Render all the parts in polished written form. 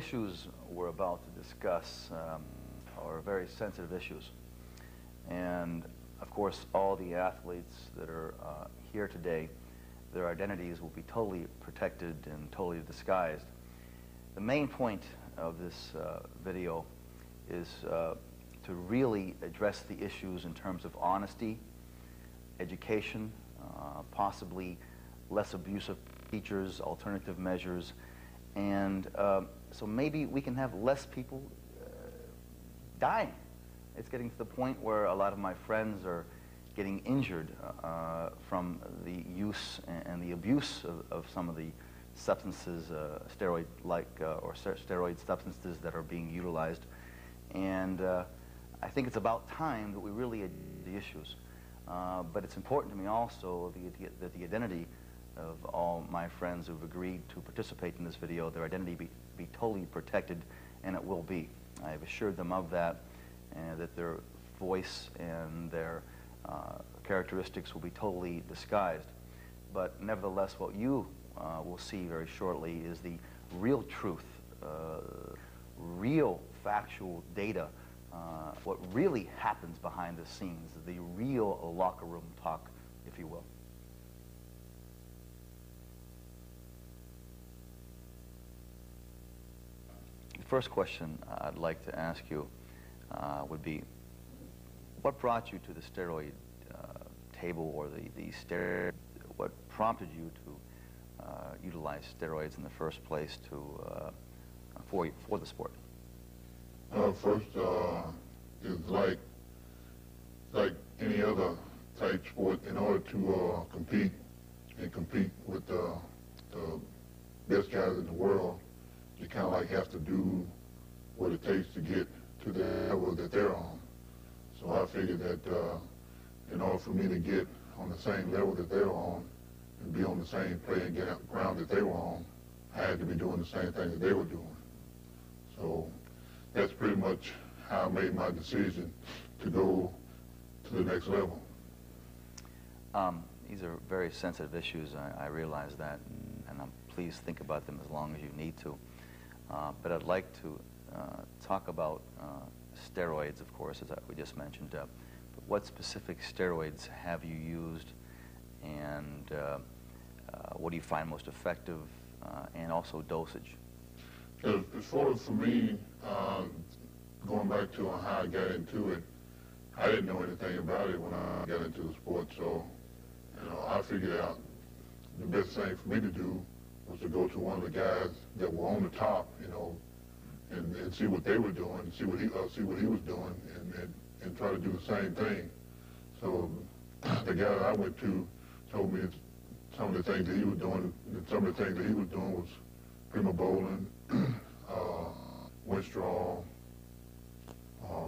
issues we're about to discuss are very sensitive issues. And of course, all the athletes that are here today, their identities will be totally protected and totally disguised. The main point of this video is to really address the issues in terms of honesty, education, possibly less abusive teachers, alternative measures, and so maybe we can have less people dying. It's getting to the point where a lot of my friends are getting injured from the use and the abuse of some of the substances, steroid-like or steroid substances that are being utilized. And I think it's about time that we really address the issues. But it's important to me also that the identity of all my friends who've agreed to participate in this video, their identity be totally protected, and it will be. I've assured them of that, and that their voice and their characteristics will be totally disguised. But nevertheless, what you will see very shortly is the real truth, real factual data, what really happens behind the scenes, the real locker room talk, if you will. The first question I'd like to ask you would be, what brought you to the steroid table, or the steroid, what prompted you to utilize steroids in the first place for the sport? First, it's like any other type sport. In order to compete with the best guys in the world, you kind of like have to do what it takes to get to the level that they're on. So I figured that in order for me to get on the same level that they're on and be on the same playing ground that they were on, I had to be doing the same thing that they were doing. So that's pretty much how I made my decision to go to the next level. These are very sensitive issues. I realize that, and please think about them as long as you need to. But I'd like to talk about steroids, of course, as we just mentioned. But what specific steroids have you used, and what do you find most effective, and also dosage? As far as for me, going back to how I got into it, I didn't know anything about it when I got into the sport, so I figured out the best thing for me to do was to go to one of the guys that were on the top, and see what they were doing, see what he was doing, and try to do the same thing. So the guy that I went to told me some of the things that he was doing, and some of the things that he was doing was primobolan, winstrol,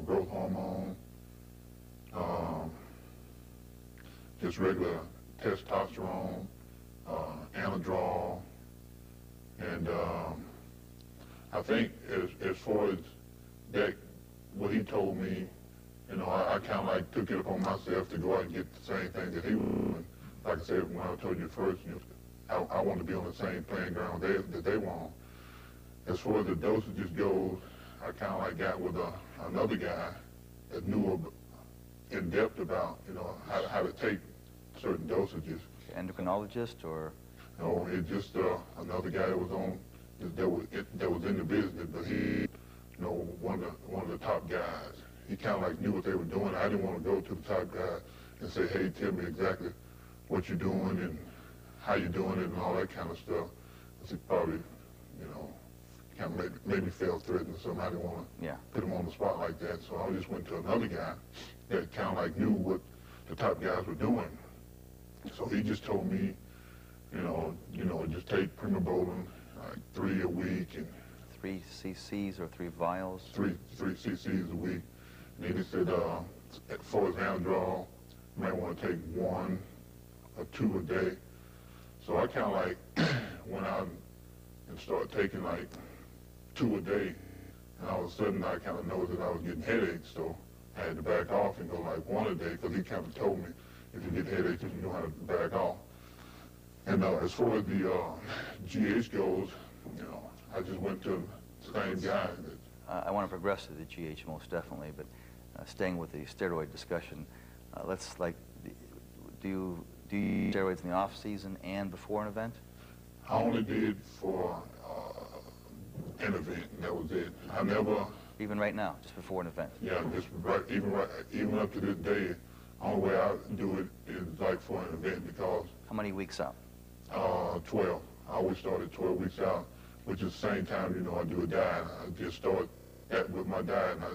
growth hormone, just regular testosterone, anadrol, and I think as far as that, what he told me, I kind of like took it upon myself to go out and get the same thing that he was doing. Like I said, when I told you first, I want to be on the same playing ground that they were on. As far as the dosages goes, I kind of like got with another guy that knew in depth about, how to take certain dosages. Endocrinologist, or? No, it's just another guy that was on, that was in the business, but he, one of the top guys. He kind of like knew what they were doing. I didn't want to go to the top guy and say, hey, tell me exactly what you're doing and how you're doing it and all that kind of stuff. Because he probably, kind of made me feel threatened or something. I didn't want to put him on the spot like that. So I just went to another guy that kind of like knew what the top guys were doing. So he just told me, just take primobolan, like 3 a week, and 3 cc's or 3 vials? 3 cc's a week. And then he said, as far as anadrol, you might want to take 1 or 2 a day. So I kind of like went out and started taking like 2 a day, and all of a sudden I kind of noticed that I was getting headaches, so I had to back off and go like 1 a day, because he kind of told me if you get headaches, you know how to back off. And as far as the GH goes, I just went to same guy. I want to progress to the GH most definitely, but staying with the steroid discussion, do you use steroids in the off season and before an event? I only did for an event, and that was it. I never. Even right now, just before an event? Yeah, just even up to this day, only way I do it is like for an event because. How many weeks out? 12. I always started 12 weeks out, which is the same time, you know, I do a diet. I just start that with my diet, and I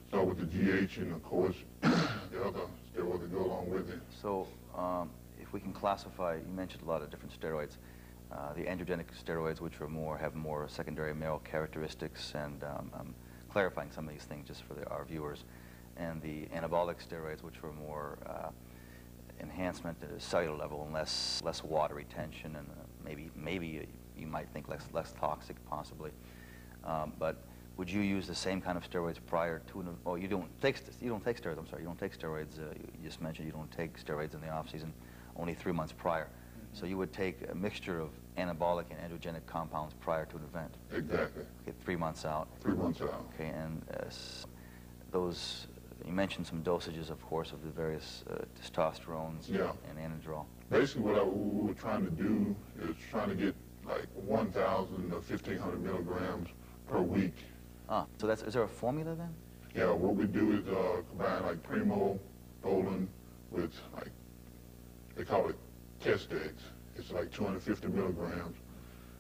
start with the GH and, of course, the other steroids that go along with it. So, if we can classify, you mentioned a lot of different steroids. The androgenic steroids, which have more secondary male characteristics, and I'm clarifying some of these things just for our viewers, and the anabolic steroids, which were more enhancement at a cellular level and less water retention, and maybe you might think less toxic possibly. But would you use the same kind of steroids prior to you don't take steroids. I'm sorry, you don't take steroids. You just mentioned you don't take steroids in the off season, only 3 months prior. So you would take a mixture of anabolic and androgenic compounds prior to an event. Exactly. Okay, 3 months out. 3 months out. Okay, and those, you mentioned some dosages, of course, of the various testosterones and anadrol. Basically, what we were trying to do is trying to get like 1,000 to 1,500 milligrams per week. So is there a formula then? Yeah, what we do is combine like Primo, Bolin with like, they call it Testex. It's like 250 milligrams.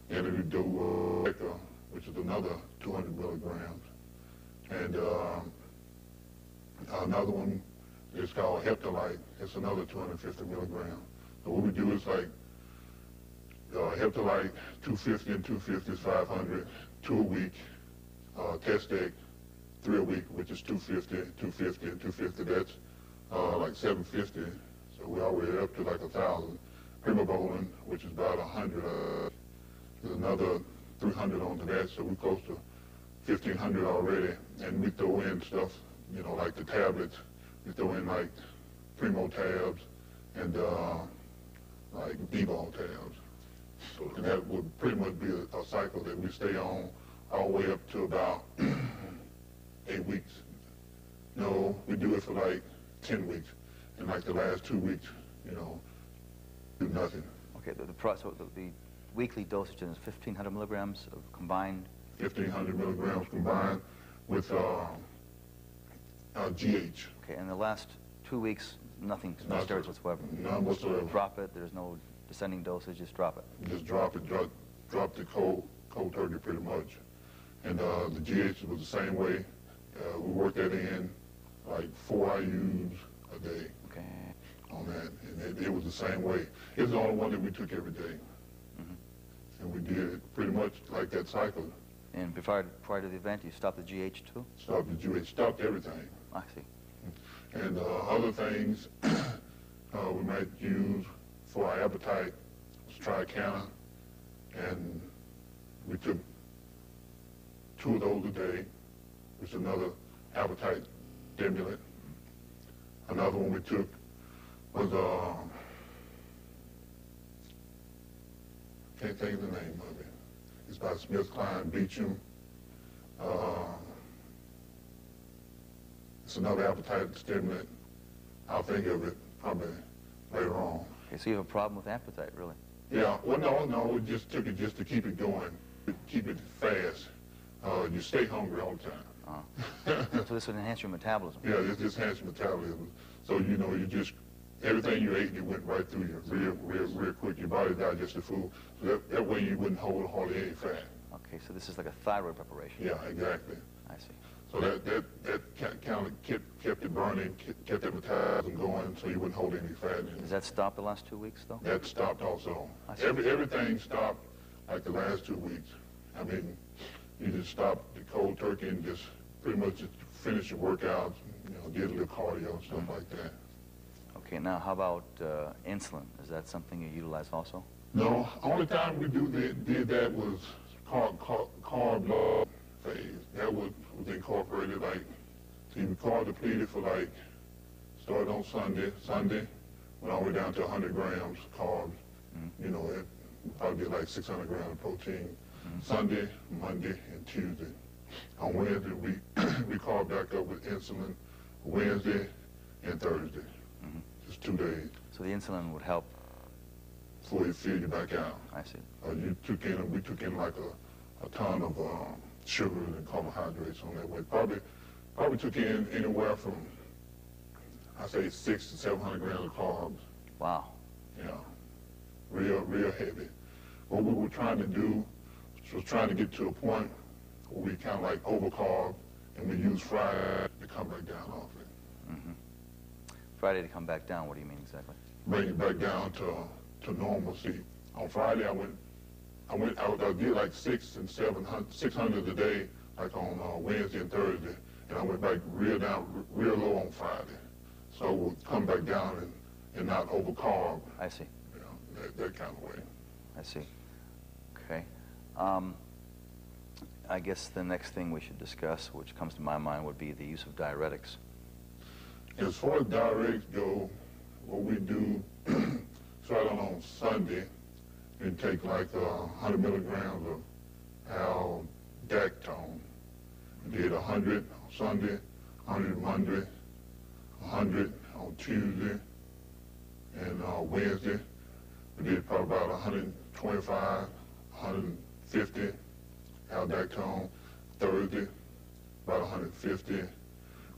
And then we do Echo, which is another 200 milligrams. And another one is called Heptalite. It's another 250 milligrams. So what we do is like Heptalite, 250 and 250 is 500, 2 a week. Testex, 3 a week, which is 250, 250, and 250. That's like 750. So we're already up to like 1,000. Primobolan, which is about 100. There's another 300 onto that, so we're close to 1,500 already. And we throw in stuff, you know, like the tablets. We throw in like Primo tabs and like D-ball tabs. So that would pretty much be a cycle that we stay on all the way up to about 8 weeks. No, we do it for like 10 weeks. And like the last 2 weeks, you know, do nothing. Okay, so the weekly dosage is 1,500 milligrams of combined? 1,500 milligrams combined with GH. Okay, and the last 2 weeks, nothing, no steroids whatsoever? None whatsoever. Drop it, there's no descending dosage, just drop it? Just drop it, drop the cold turkey pretty much. And the GH was the same way. We worked that in like 4 IUs a day. Okay. On that, and it was the same way. It was the only one that we took every day. And we did it pretty much like that cycle. And prior to the event, you stopped the GH too? Stopped the GH, stopped everything. I see. And other things we might use for our appetite was Tricana, and we took 2 of those a day, which is another appetite stimulant. Another one we took was, can't think of the name of it. It's by SmithKline Beecham. It's another appetite stimulant. I'll think of it probably later on. Okay, so you have a problem with appetite, really? Yeah, well, no, we just took it just to keep it going, keep it fast. You stay hungry all the time. So this would enhance your metabolism? Yeah, this enhances metabolism. So, you know, everything you ate, it went right through you real quick. Your body digested food. So that way you wouldn't hold hardly any fat. Okay, so this is like a thyroid preparation? Yeah, exactly. I see. So that kind of kept it burning, kept that metabolism going, so you wouldn't hold any fat in it. Does that stop the last 2 weeks, though? That stopped also. Everything stopped like the last 2 weeks. I mean, you just stopped the cold turkey and just pretty much just finished your workouts, you know, did a little cardio and stuff like that. Okay, now how about insulin? Is that something you utilize also? No, only time we did that was carb load phase. That was incorporated like, so you carb depleted for like, started on Sunday, went all the way down to 100 grams carbs. You know, it probably like 600 grams of protein. Sunday, Monday, and Tuesday. On Wednesday, we called back up with insulin Wednesday and Thursday. Just 2 days. So the insulin would help? Before you fill you back out. I see. We took in like a ton of sugars and carbohydrates on that way. Probably took in anywhere from, I say, 600 to 700 grams of carbs. Wow. Yeah, real heavy. What we were trying to do was trying to get to a point where we kind of like overcarb, and we use Friday to come back down off it. Friday to come back down, what do you mean exactly? Bring it back down to normalcy. On Friday, I did like 600 a day, like on Wednesday and Thursday, and I went back real low on Friday. So we'll come back down and not overcarb. I see. You know, that kind of way. I see. Okay. I guess the next thing we should discuss, which comes to my mind, would be the use of diuretics. As far as diuretics go, what we do, start on Sunday, and take like 100 milligrams of aldactone. We did 100 on Sunday, 100 Monday, 100 on Tuesday, and Wednesday. We did probably about 125, 150 aldactone. Thursday, about 150.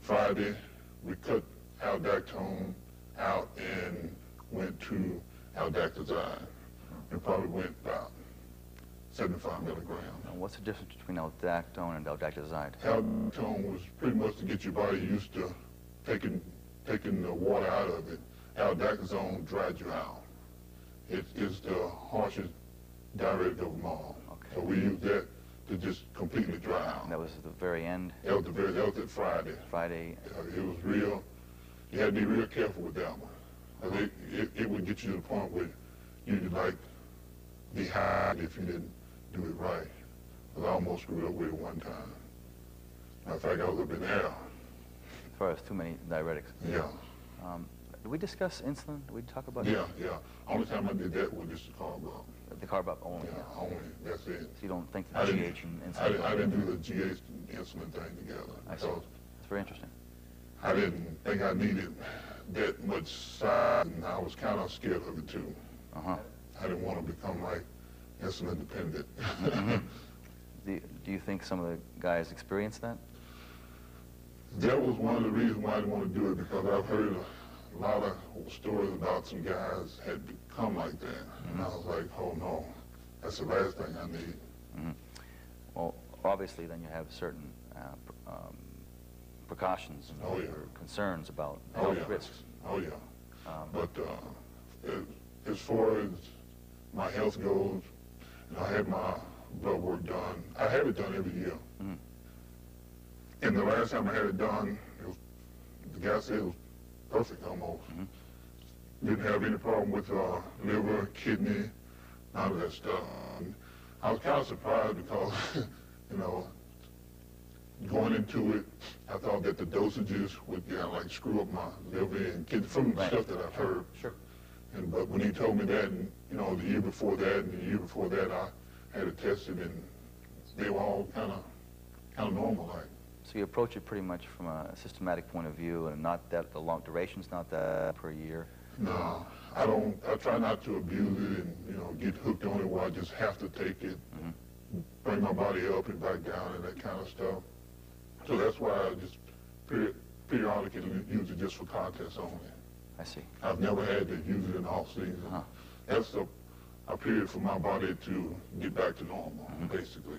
Friday, we cut aldactone out and went to aldactazide. It probably went about 75 milligrams. And what's the difference between aldactone and aldactazide? Aldactone was pretty much to get your body used to taking the water out of it. Aldactazone dried you out. It is the harshest diuretic of them all. Okay. So we used that to just completely dry out. And that was at the very end? That was at Friday. Friday. It was real. You had to be real careful with that one. It would get you to the point where you'd like be high if you didn't do it right. Because I almost screwed up with it one time. Matter of fact, I was up in there. As far as too many diuretics? Yeah. Did we discuss insulin? Did we talk about Yeah. Only time I did that was just the carb up. The carb up only? Yeah, only. That's it. So you don't think the GH and insulin? I didn't do the GH and insulin thing together. I see. That's very interesting. I didn't think I needed that much size, and I was kind of scared of it too. Uh-huh. I didn't want to become like insulin dependent. Do you think some of the guys experienced that? That was one of the reasons why I didn't want to do it, because I've heard a lot of stories about some guys had become like that. And I was like, oh no, that's the last thing I need. Well, obviously then you have certain precautions and your concerns about health risks. Oh yeah. But as far as my health goes, I had my blood work done. I have it done every year. And the last time I had it done, the guy said it was perfect almost. Didn't have any problem with liver, kidney, none of that stuff. I was kind of surprised because, you know, going into it, I thought that the dosages would like screw up my liver and kidney from the stuff that I've heard. Sure. But when he told me that, and you know, the year before that and the year before that, I had it tested, and they were all kind of normal like. So you approach it pretty much from a systematic point of view, and not that the long duration's not that per year. No, I don't. I try not to abuse it and get hooked on it where I just have to take it, bring my body up and back down and that kind of stuff. So that's why I just periodically use it just for contests only. I see. I've never had to use it in off season. That's a period for my body to get back to normal, basically.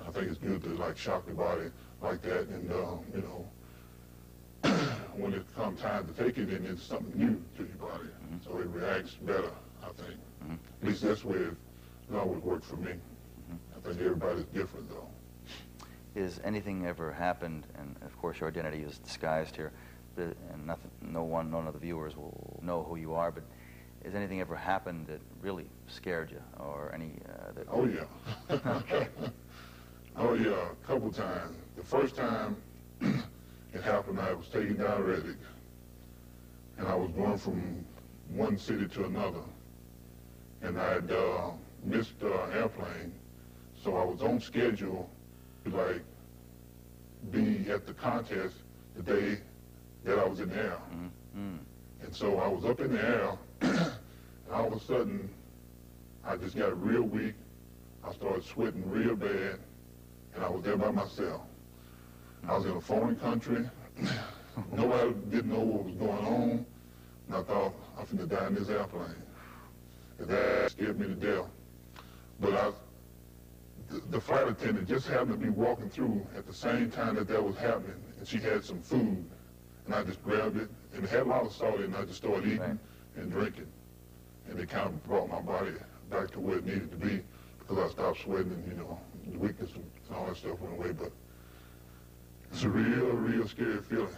I think it's good to like shock the body like that, and when it comes time to take it, then it's something new to your body, so it reacts better. I think. At least that's where it always worked for me. I think everybody's different though. Is anything ever happened? And of course, your identity is disguised here, but, and none of the viewers will know who you are. But has anything ever happened that really scared you, or any? Oh yeah. Oh yeah, a couple times. The first time it happened, I was taking diuretics, and I was going from one city to another, and I had missed the airplane, So I was on schedule to like be at the contest the day that I was in the air. And so I was up in the air, and all of a sudden, I just got real weak. I started sweating real bad, and I was there by myself. I was in a foreign country. Nobody didn't know what was going on, and I thought, I'm finna die in this airplane. And that scared me to death. But the flight attendant just happened to be walking through at the same time that was happening, and she had some food, and I just grabbed it, and it had a lot of salt in it, and I just started eating and drinking. And it kind of brought my body back to where it needed to be, because I stopped sweating, and, you know, the weakness and all that stuff went away. But it's a real, real scary feeling,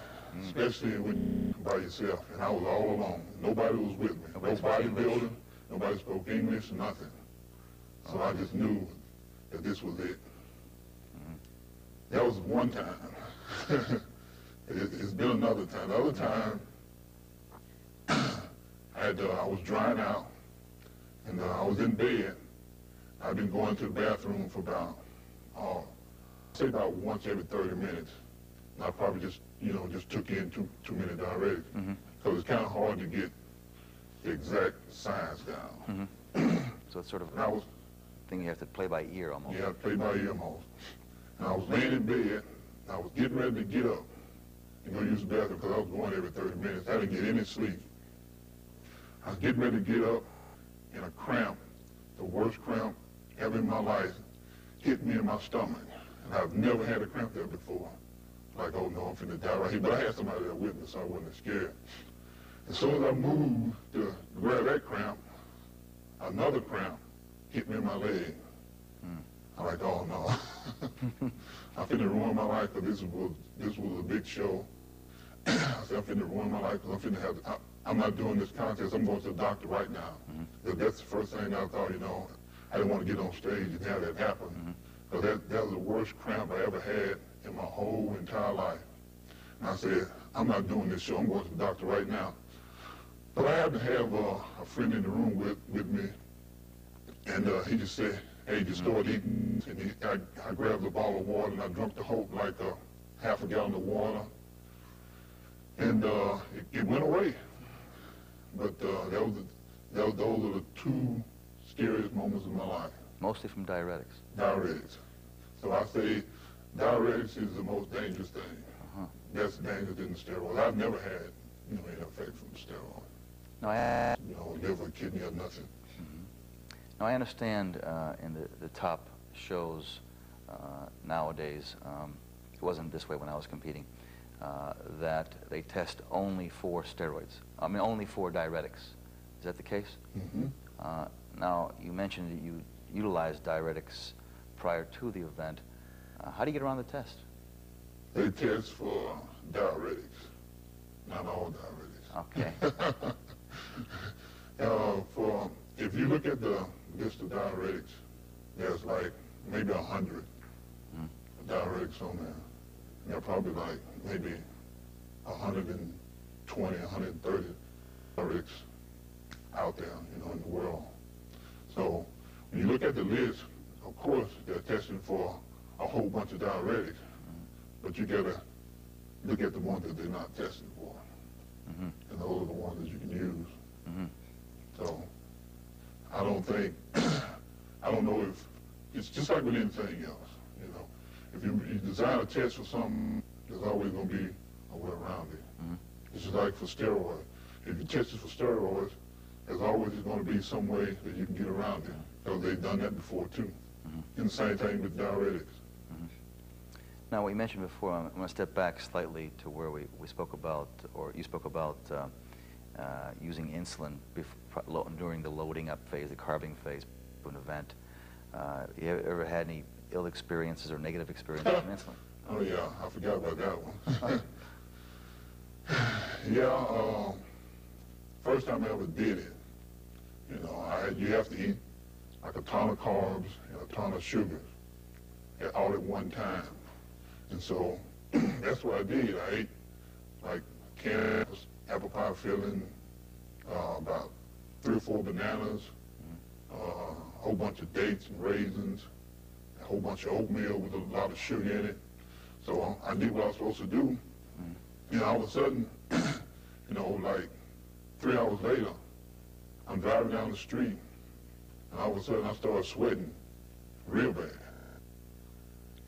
especially when you're by yourself. And I was all alone. Nobody was with me. No bodybuilder, nobody spoke English, nothing. So I just knew that this was it. That was one time. It's been another time. The other time, I was drying out, and I was in bed. I've been going to the bathroom for about, say about once every 30 minutes. And I probably just, you know, just took in too many diuretics. Because it's kind of hard to get the exact size down. So it's sort of and I was, thing you have to play by ear almost. Yeah, play by ear almost. And I was laying in bed, and I was getting ready to get up and go use the bathroom because I was going every 30 minutes. I didn't get any sleep. I was getting ready to get up, and a cramp, the worst cramp ever in my life, hit me in my stomach. And I've never had a cramp there before. Like, oh no, I'm finna die right here. But I had somebody there with me, so I wasn't scared. As soon as I moved to grab that cramp, another cramp hit me in my leg. I'm like, oh no. I'm finna ruin my life because this was a big show. I said, I'm finna ruin my life because I'm not doing this contest. I'm going to the doctor right now. That's the first thing I thought, you know. I didn't want to get on stage and have that happen. Because that was the worst cramp I ever had in my whole entire life. And I said, I'm not doing this show. I'm going to the doctor right now. But I happened to have a friend in the room with me. And he just said, hey, just start eating. And I grabbed a bottle of water, and I drank the whole, like half a gallon of water. And it went away. But those are the two scariest moments of my life. Mostly from diuretics. Diuretics. So I say diuretics is the most dangerous thing. That's dangerous than the steroids. I've never had, you know, any effect from the steroids. No, you know, liver, kidney, or nothing. Now I understand in the top shows nowadays, it wasn't this way when I was competing, that they test only for steroids. I mean, only for diuretics. Is that the case? Now, you mentioned that you utilized diuretics prior to the event. How do you get around the test? They test for diuretics, not all diuretics. Okay. If you look at the list of diuretics, there's like maybe 100 diuretics on there. There are probably like maybe 120, 130 diuretics out there, you know, in the world. So when you look at the list, of course, they're testing for a whole bunch of diuretics, but you gotta look at the ones that they're not testing for. And those are the ones that you can use. So I don't know if, it's just like with anything else, you know. If you design a test for something, there's always gonna be a way around it. It's just like for steroids. If you test it for steroids, there's always going to be some way that you can get around it, because they've done that before too. And the same thing with diuretics. Now, what you mentioned before, I'm going to step back slightly to where we spoke about, or you spoke about using insulin during the loading up phase, the carbing phase of an event. You ever had any ill experiences or negative experiences with insulin? Oh yeah, I forgot about that one. Yeah, first time I ever did it, you know, you have to eat like a ton of carbs and a ton of sugars all at one time. And so that's what I did. I ate like carrots, apple pie filling, about 3 or 4 bananas, a whole bunch of dates and raisins, whole bunch of oatmeal with a lot of sugar in it. So I did what I was supposed to do. You know, all of a sudden, you know, like 3 hours later, I'm driving down the street, and all of a sudden I started sweating real bad.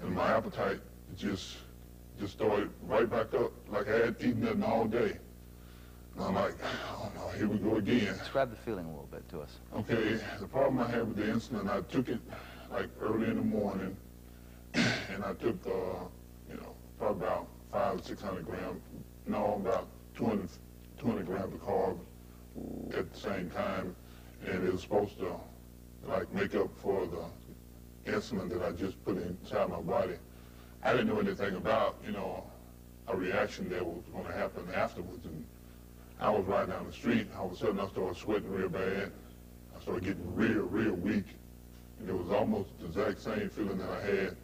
And my appetite just started right back up, like I had eaten nothing all day. And I'm like, oh no, here we go again. Describe the feeling a little bit to us. Okay, the problem I had with the insulin, I took it like early in the morning, and I took, you know, probably about 500 or 600 grams, no, about 200 grams of carbs at the same time, and it was supposed to like make up for the insulin that I just put inside my body. I didn't know anything about, you know, a reaction that was going to happen afterwards, and I was riding down the street, all of a sudden I started sweating real bad. I started getting real weak, and it was almost the exact same feeling that I had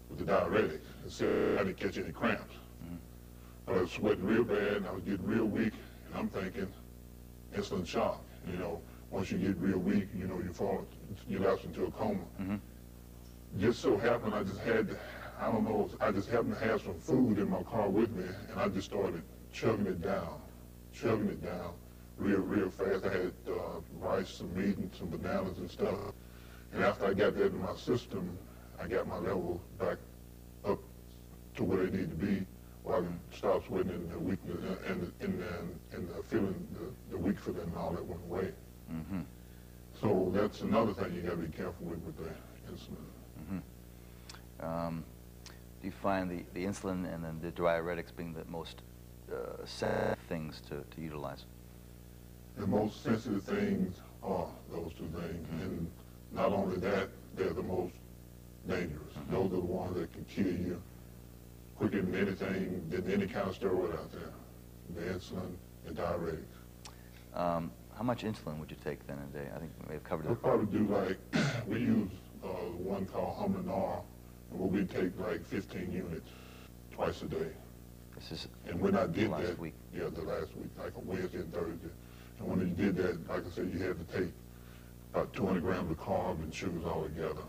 with the diuretics, except I didn't catch any cramps. I was sweating real bad, and I was getting real weak, and I'm thinking, insulin shock. You know, once you get real weak, you know, you lapse into a coma. Just so happened I just had, I don't know, I just happened to have some food in my car with me, and I just started chugging it down real fast. I had rice, some meat, and some bananas and stuff. And after I got that in my system, I got my levels back up to where they need to be, where I can stop sweating, and the weakness and the feeling, the weak feeling and all that went away. So that's another thing you got to be careful with the insulin. Do you find the insulin and then the diuretics being the most sensitive things to utilize? The most sensitive things are those two things, and not only that, they're the most dangerous. Those are the ones that can kill you quicker than anything, than any kind of steroid out there. The insulin and diuretics. How much insulin would you take then a day? I think we may have covered that. We'll probably do like, we use one called Humminor, and we take like 15 units twice a day. This is and when I did last that, week. Yeah, the last week, like on Wednesday and Thursday. And when you did that, like I said, you had to take about 200 grams of carbs and sugars all together.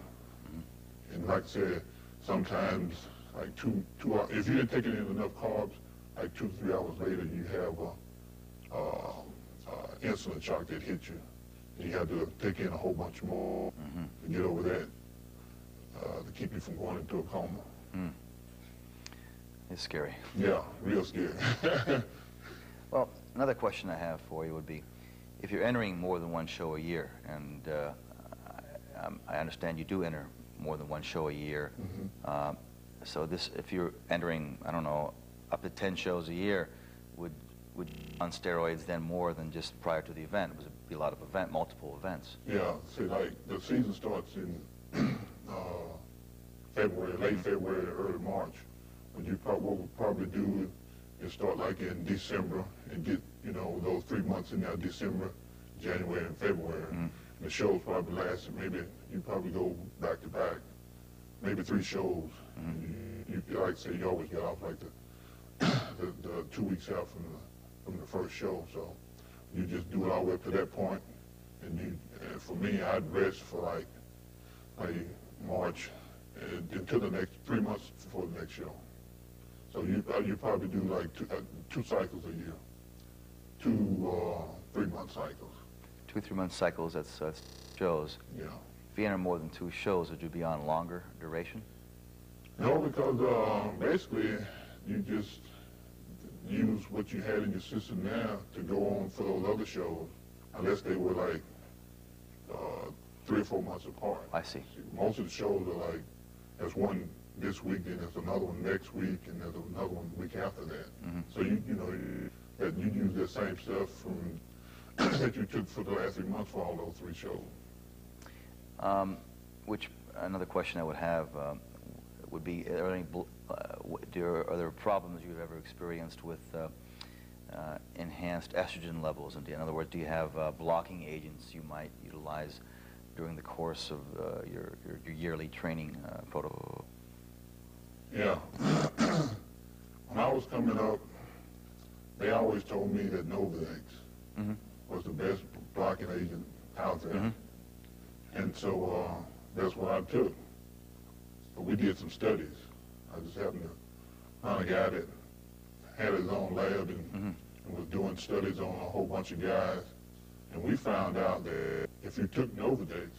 And like I said, sometimes like two hours, if you didn't take in enough carbs, like 2 to 3 hours later, you have insulin shock that hit you. And you have to take in a whole bunch more to get over that, to keep you from going into a coma. It's scary. Yeah, real scary. Well, another question I have for you would be, if you're entering more than one show a year, and I understand you do enter more than one show a year, so this, if you're entering, I don't know, up to 10 shows a year, would you be on steroids then more than just prior to the event? Would it be a lot of multiple events? Yeah, see, like the season starts in February, late February to early March. What we'll probably do is start like in December and get, you know, those 3 months in there, December, January, and February. And the shows probably last, maybe you probably go back to back, maybe 3 shows. You like I say, you always get off like the 2 weeks out from the first show. So you just do it all the way up to that point. And for me, I'd rest for like March until the next 3 months before the next show. So you probably do like 2 cycles a year, 2 3-month cycles. 2 3-month cycles, that's shows. Yeah. If you enter more than 2 shows, would you be on longer duration? No, because basically you just use what you had in your system now to go on for those other shows, unless they were like 3 or 4 months apart. I see. Most of the shows are like, there's one this week, then there's another one next week, and there's another one the week after that. So you use that same stuff from that you took for the last 3 months for all those 3 shows. Which another question I would have would be: are there problems you've ever experienced with enhanced estrogen levels? In other words, do you have blocking agents you might utilize during the course of your yearly training protocol? Yeah. When I was coming up, they always told me that Novax was the best blocking agent out there. And so that's what I took. But we did some studies. I just happened to find a guy that had his own lab and was doing studies on a whole bunch of guys. And we found out that if you took Novodex,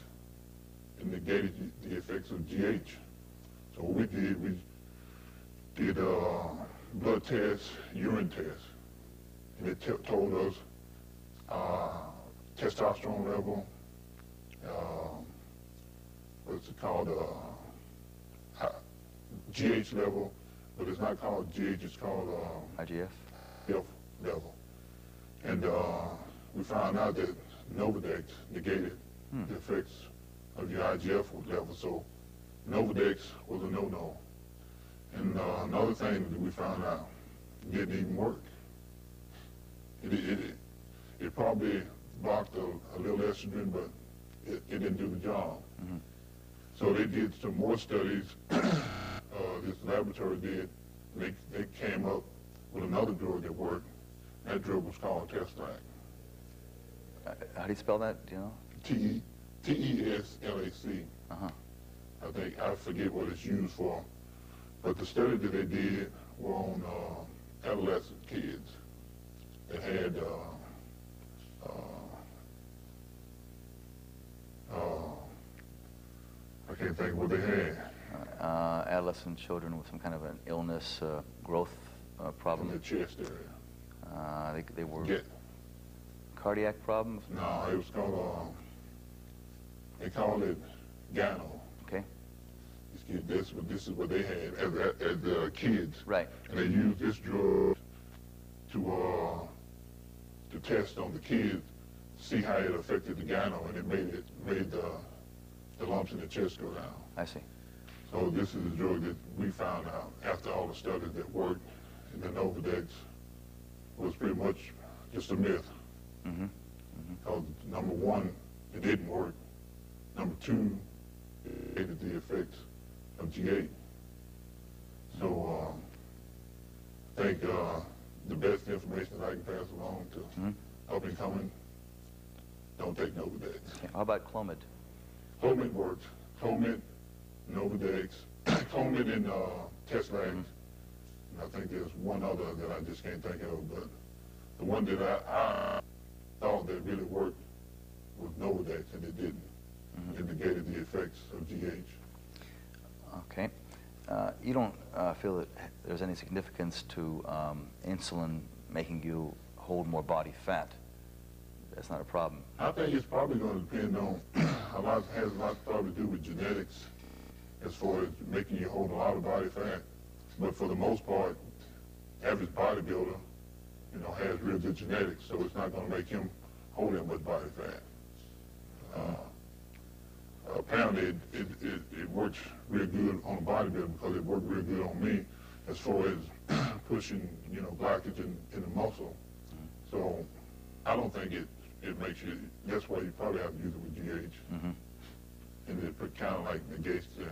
it negated the effects of GH. So what we did blood tests, urine tests, and it told us testosterone level, what's it called, GH level, but it's not called GH, it's called IGF? IGF level. And we found out that Novodex negated the effects of your IGF level, so Novodex was a no-no. And another thing that we found out, it didn't even work. It probably blocked a little estrogen, but it didn't do the job. So they did some more studies, this laboratory did. They came up with another drug that worked. That drug was called Teslac. How do you spell that, do you know? T-E-S-L-A-C. I think, I forget what it's used for. But the study that they did were on adolescent kids that had I can't think what they had. Adolescent children with some kind of an illness, growth problem. In the chest area. They were cardiac problems? No, it was called, they called it gyno. Okay. This is what they had as kids. Right. And they used this drug to test on the kids, see how it affected the gyno, and it made the lumps in the chest go down. I see. So this is a drug that we found out after all the studies that worked, and the Novodex was pretty much just a myth. Because number one, it didn't work. Number two, it hated the effects of G8. So I think the best information that I can pass along to up and coming, don't take Novodex. Okay. How about Clomid? Clomid works. Clomid, Novodex, Clomid and Teslac. And I think there's one other that I just can't think of, but the one that I thought that really worked was Novodex, and it didn't. It negated the effects of GH. Okay. You don't feel that there's any significance to insulin making you hold more body fat? That's not a problem. I think it's probably going to depend on, has a lot probably to do with genetics as far as making you hold a lot of body fat. But for the most part, average bodybuilder, has real good genetics, so it's not going to make him hold that much body fat. Apparently, it works real good on a bodybuilder because it worked real good on me as far as pushing, blockage in the muscle. So I don't think it makes you, that's why you probably have to use it with GH. And it kind of like negates the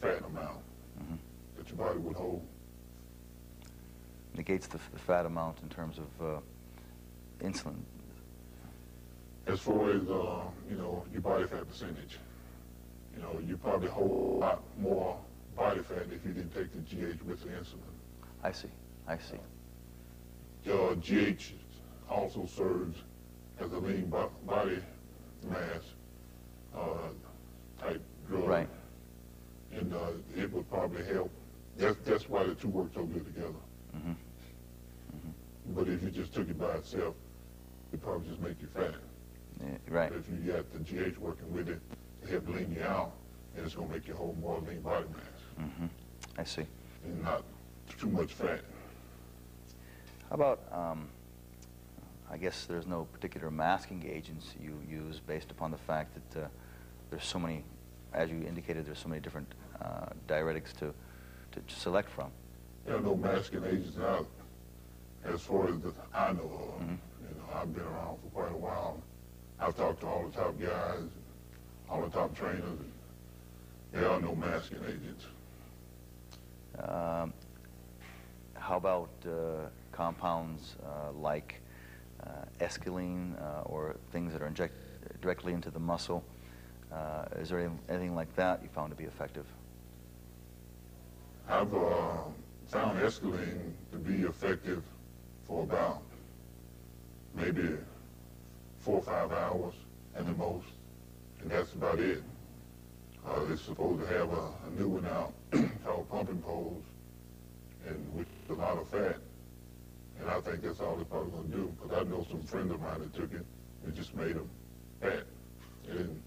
fat amount that your body would hold. Negates the fat amount in terms of insulin. As far as, your body fat percentage, you probably hold a lot more body fat if you didn't take the GH with the insulin. I see. I see. GH also serves as a lean body mass type drug. Right. And it would probably help. That's why the two work so good together. But if you just took it by itself, it'd probably just make you fat. Yeah, right. But if you got the GH working with it to help lean you out, then it's going to make you hold more lean body mass. I see. And not too much fat. How about, I guess there's no particular masking agents you use based upon the fact that there's so many, as you indicated, there's so many different diuretics to select from. There are no masking agents out as far as I know of. I've been around for quite a while. I've talked to all the top guys, all the top trainers. And there are no masking agents. How about compounds like escalene or things that are injected directly into the muscle? Is there anything like that you found to be effective? I've found escalating to be effective for about maybe 4 or 5 hours at the most, and that's about it. They're supposed to have a new one out called pumping poles, and with a lot of fat, and I think that's all they're probably going to do, because I know some friends of mine that took it, and it just made them fat. It didn't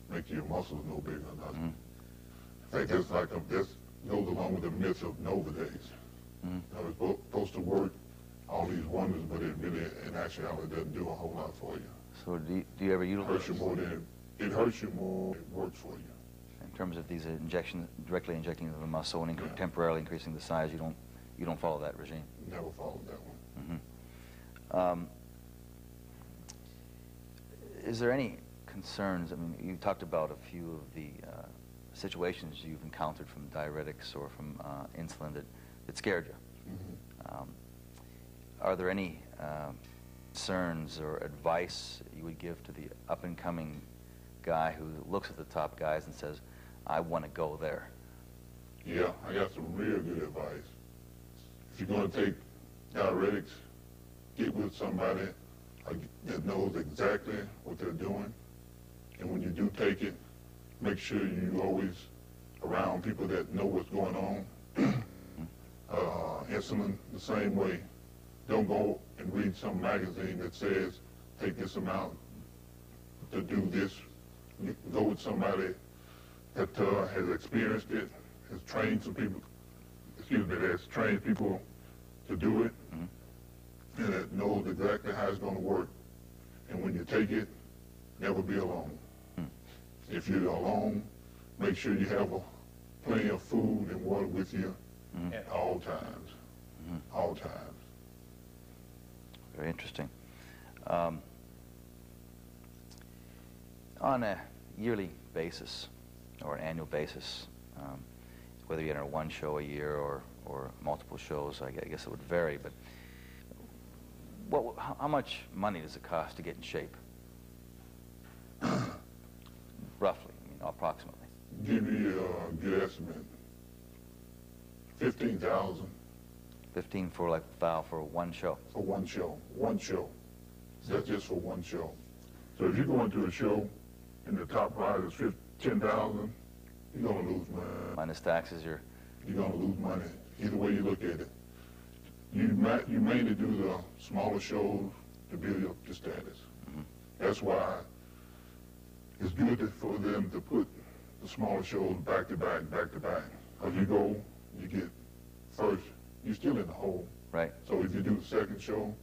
make your muscles no bigger or nothing. I think that's like this goes along with the myth of Nova days. It's supposed to work all these wonders, but it really, in actuality, doesn't do a whole lot for you. So do you ever utilize It hurts you more than it works for you. in terms of these injections, directly injecting into the muscle and temporarily increasing the size? You don't follow that regime. Never followed that one. Is there any concerns? I mean, you talked about a few of the situations you've encountered from diuretics or from insulin that scared you. Are there any concerns or advice you would give to the up-and-coming guy who looks at the top guys and says, I want to go there? Yeah, I got some real good advice. If you're going to take diuretics, get with somebody that knows exactly what they're doing. And when you do take it, make sure you always around people that know what's going on. Insulin, the same way. Don't go and read some magazine that says, take this amount to do this. Go with somebody that has experienced it, has trained some people, has trained people to do it, and that knows exactly how it's going to work. And when you take it, never be alone. If you're alone, make sure you have plenty of food and water with you at all times. All times. Very interesting. On a yearly basis or an annual basis, whether you enter one show a year or multiple shows, I guess it would vary, but how much money does it cost to get in shape? Roughly, approximately. Give you a good estimate. 15,000. 15 for for one show. For one show. One show. That's just for one show. So if you go into a show and the top prize is 10,000, you're gonna lose money. Minus taxes, you're gonna lose money. Either way you look at it. You mainly do the smaller shows to build up your status. That's why it's good for them to put the smaller shows back to back, back to back. As you go, you get first, you're still in the hole. right. So if you do the second show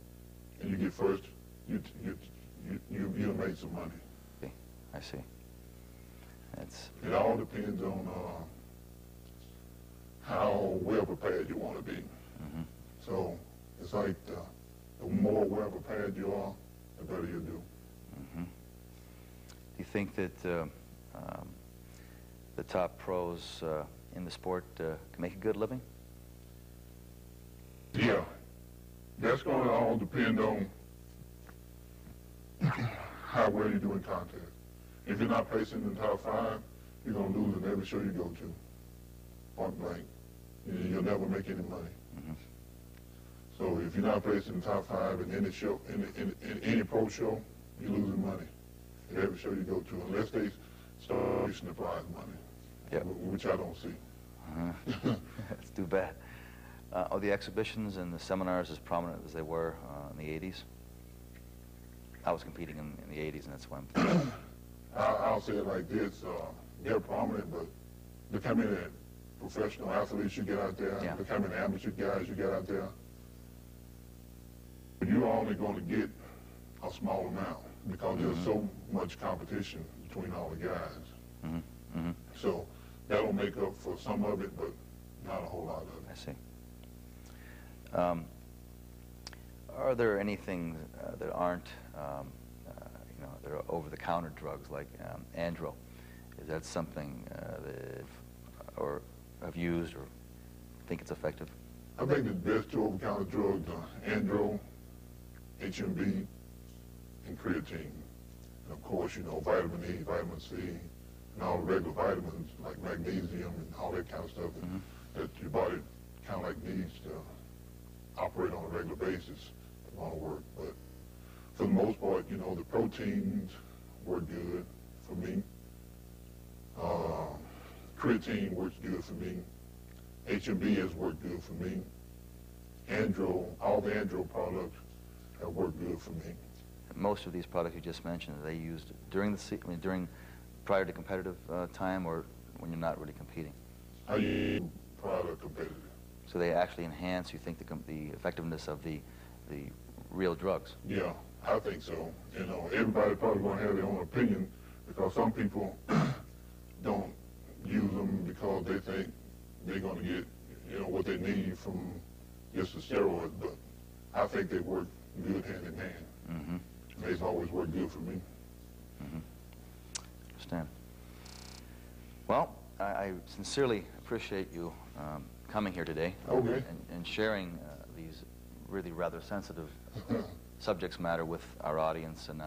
and you get first, you'll make some money. I see. It all depends on how well prepared you want to be. So it's like the more well prepared you are, the better you do. Do you think that the top pros in the sport can make a good living? Yeah, that's going to all depend on how well you do in contest. If you're not placing in the top 5, you're going to lose in every show you go to, point blank. You'll never make any money. So if you're not placing in the top 5 in any show, in any pro show, you're losing money at every show you go to, unless they start reaching the prize money, which I don't see. That's too bad. Are the exhibitions and the seminars as prominent as they were in the 80s? I was competing in the 80s, and that's why I'm thinking. I'll say it like this. They're prominent, but becoming a professional athlete you get out there, becoming amateur guys you get out there, you're only going to get a small amount because there's so much competition between all the guys. So that'll make up for some of it, but not a whole lot of it. I see. Are there anything that aren't, that are over-the-counter drugs like Andro? Is that something that or have used or think it's effective? I think the best two over-the-counter drugs are Andro, HMB, and creatine. And of course, vitamin E, vitamin C, and all the regular vitamins like magnesium and all that kind of stuff that your body kind of like needs to operate on a regular basis to want to work. But for the most part, you know, the proteins work good for me. Creatine works good for me. HMB has worked good for me. All the andro products have worked good for me. Most of these products you just mentioned, are they used during prior to competitive time, or when you're not really competing? I use prior to competitive. So they actually enhance, you think, the effectiveness of the real drugs? Yeah, I think so. You know, everybody probably going to have their own opinion, because some people don't use them because they think they're going to get, you know, what they need from just the steroids. But I think they work good hand in hand. Mm-hmm. They've always worked good for me. Mm-hmm. Understand. Well, I sincerely appreciate you coming here today and sharing these really rather sensitive subjects matter with our audience. And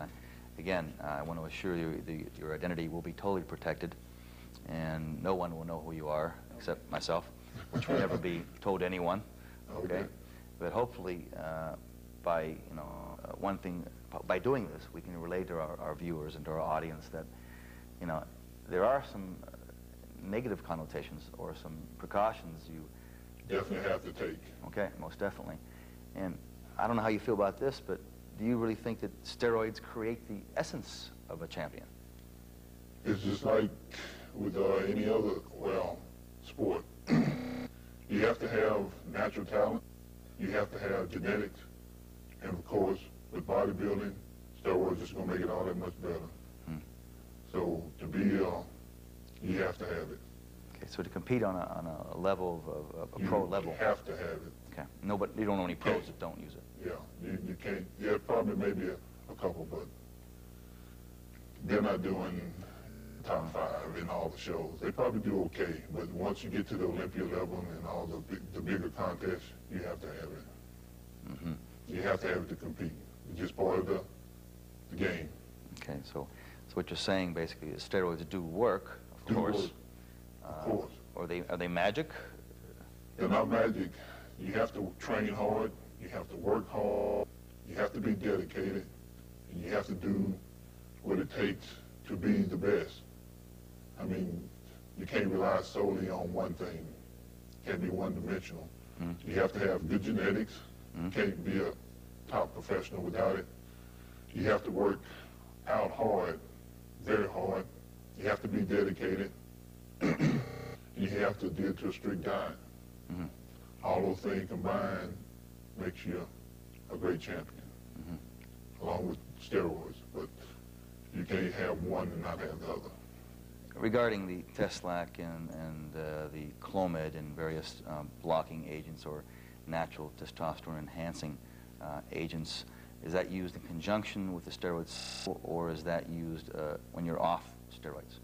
again, I want to assure you your identity will be totally protected, and no one will know who you are except myself, which will never be told to anyone. Okay? But hopefully, by one thing, by doing this, we can relate to our viewers and to our audience that, you know, there are some negative connotations or some precautions you definitely have to take. Okay, most definitely. And I don't know how you feel about this, but do you really think that steroids create the essence of a champion? It's just like with any other, sport. You have to have natural talent. You have to have genetics. And of course, with bodybuilding, steroids just going to make it all that much better. So to be, you have to have it. Okay, so to compete on a level of a pro level. You have to have it. Okay. No, but you don't know any pros that don't use it. Yeah, you can't. Yeah, probably maybe a couple, but they're not doing top 5 in all the shows. They probably do okay, but once you get to the Olympia level and all the bigger contests, you have to have it. Mm-hmm. You have to have it to compete. It's just part of the game. Okay, so what you're saying basically is steroids do work, of course. Of course. Are they magic? They're not magic. You have to train hard. You have to work hard. You have to be dedicated. And you have to do what it takes to be the best. I mean, you can't rely solely on one thing. You can't be one-dimensional. Mm-hmm. You have to have good genetics. Mm-hmm. You can't be a top professional without it. You have to work out hard, very hard. You have to be dedicated. You have to adhere to a strict diet. Mm-hmm. All those things combined makes you a great champion, along with steroids. But you can't have one and not have the other. Regarding the Teslac and the Clomid and various blocking agents or natural testosterone enhancing agents, is that used in conjunction with the steroids, or is that used when you're off steroids?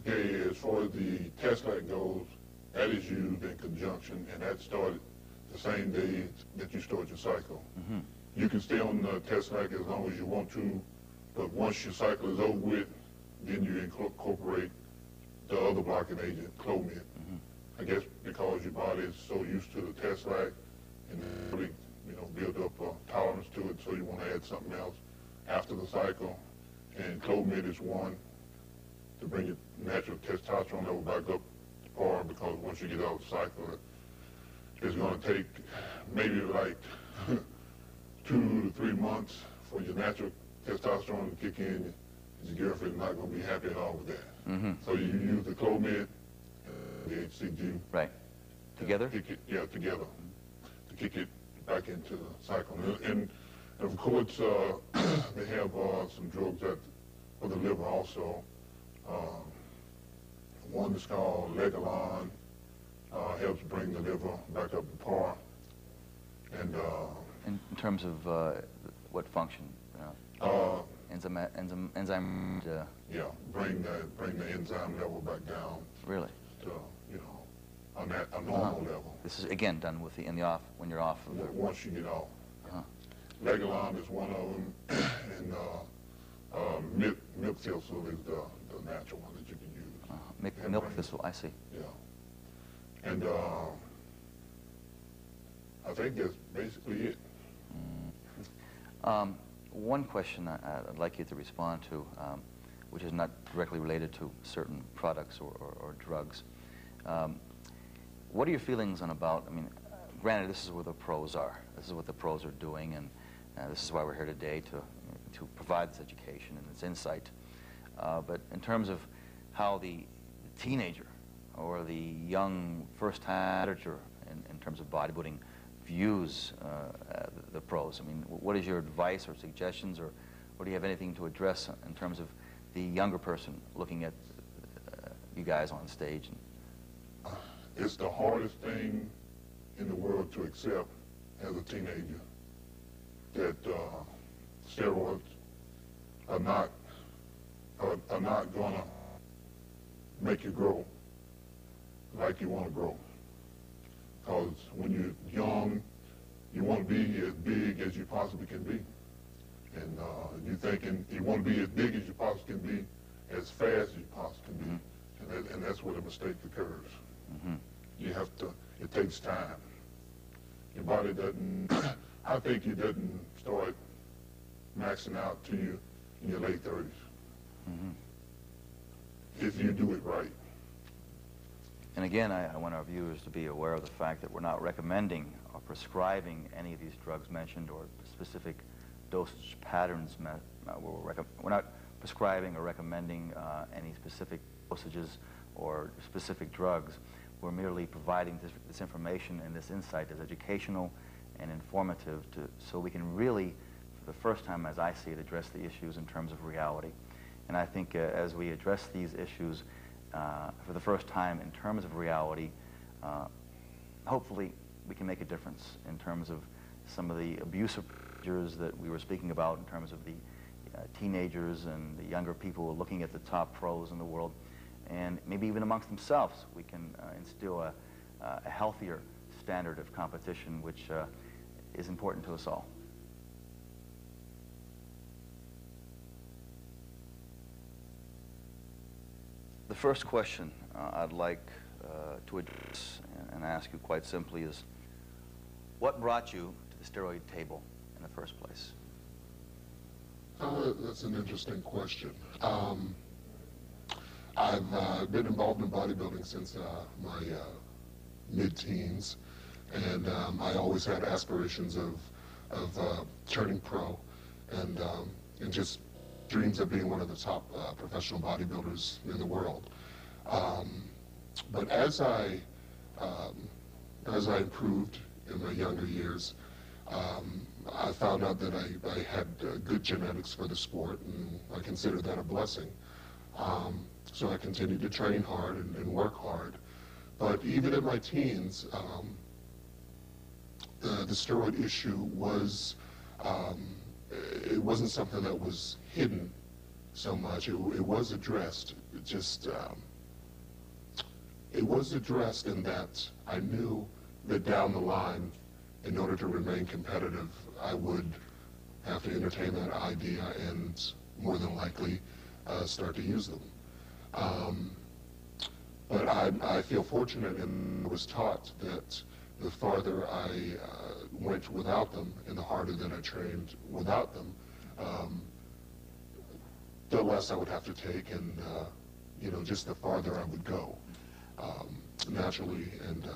Okay, as far as the Teslac goes, that is used in conjunction, and that started the same day that you start your cycle. Mm-hmm. You can stay on the Teslac as long as you want to, but once your cycle is over with, then you incorporate the other blocking agent, Clomid. Mm-hmm. I guess because your body is so used to the Teslac and really, build up a tolerance to it, so you want to add something else after the cycle. And Clomid is one to bring your natural testosterone level back up to par, because once you get out of the cycle, it's going to take maybe like 2 to 3 months for your natural testosterone to kick in. Your girlfriend's not going to be happy at all with that. Mm-hmm. So you use the Clomid, the HCG. Right. Together? Together. To kick it back into the cycle. And of course, they have some drugs for the liver also. One is called Legalon, helps bring the liver back up to par. And in terms of what function? Enzyme. Yeah, bring the enzyme level back down. Really? To on a normal level. This is again done with when you're off. Once you get off. Legalon is one of them, and milk thistle is the natural one that you can use. milk thistle, I see. Yeah. And I think that's basically it. One question I'd like you to respond to, which is not directly related to certain products or drugs. What are your feelings on about, I mean, granted, this is where the pros are. This is what the pros are doing, and this is why we're here today, to provide this education and this insight. But in terms of how the teenager or the young first-time editor in terms of bodybuilding views the pros, I mean, what is your advice or suggestions, or do you have anything to address in terms of the younger person looking at you guys on stage? It's the hardest thing in the world to accept as a teenager, that steroids are not gonna make you grow like you want to grow. Because when you're young, you want to be as big as you possibly can be. And you're thinking you want to be as big as you possibly can be, as fast as you possibly can be. And that's where the mistake occurs. You have to, it takes time. Your body doesn't, I think it doesn't start maxing out to you in your late 30s. If you do it right. And again, I want our viewers to be aware of the fact that we're not recommending or prescribing any of these drugs mentioned or specific dosage patterns. We're not prescribing or recommending any specific dosages or specific drugs. We're merely providing this information and this insight as educational and informative so we can really, for the first time as I see it, address the issues in terms of reality. And I think as we address these issues for the first time in terms of reality, hopefully we can make a difference in terms of some of the abusive procedures that we were speaking about, in terms of the teenagers and the younger people looking at the top pros in the world. And maybe even amongst themselves, we can instill a healthier standard of competition, which is important to us all. The first question I'd like to address and ask you quite simply is, what brought you to the steroid table in the first place? That's an interesting question. I've been involved in bodybuilding since my mid-teens, and I always had aspirations of turning pro, and just dreams of being one of the top professional bodybuilders in the world. But as I improved in my younger years, I found out that I had good genetics for the sport, and I consider that a blessing. So I continued to train hard and work hard. But even in my teens, the steroid issue was, it wasn't something that was hidden so much. It was addressed. It was addressed in that I knew that down the line, in order to remain competitive, I would have to entertain that idea and more than likely start to use them. But I feel fortunate, and I was taught that the farther I went without them and the harder that I trained without them, the less I would have to take, and just the farther I would go naturally, and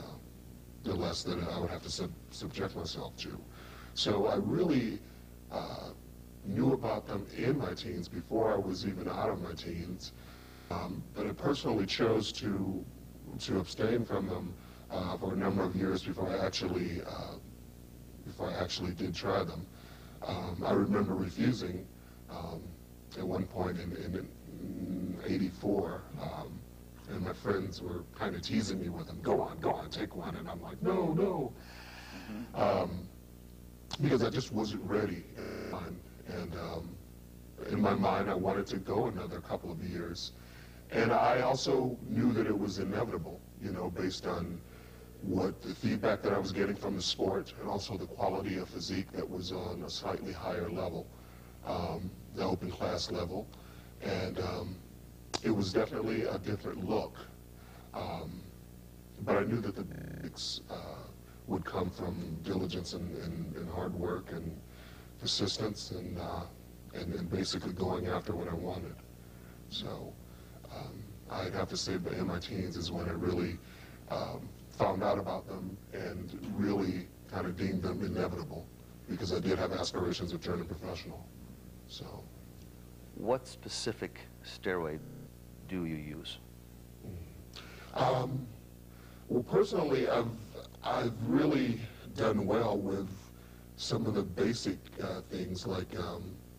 the less that I would have to subject myself to. So I really knew about them in my teens before I was even out of my teens, but I personally chose to abstain from them for a number of years before I actually did try them. I remember refusing at one point in '84, and my friends were kind of teasing me with them. Go on, take one. And I'm like, no. Because I just wasn't ready. And in my mind, I wanted to go another couple of years. And I also knew that it was inevitable, based on what the feedback that I was getting from the sport, and also the quality of physique that was on a slightly higher level, the open class level. And it was definitely a different look. But I knew that the basics would come from diligence and hard work and persistence and basically going after what I wanted. So I'd have to say that in my teens is when I really found out about them and really kind of deemed them inevitable, because I did have aspirations of turning professional. So, what specific steroid do you use? Well, personally, I've really done well with some of the basic things, like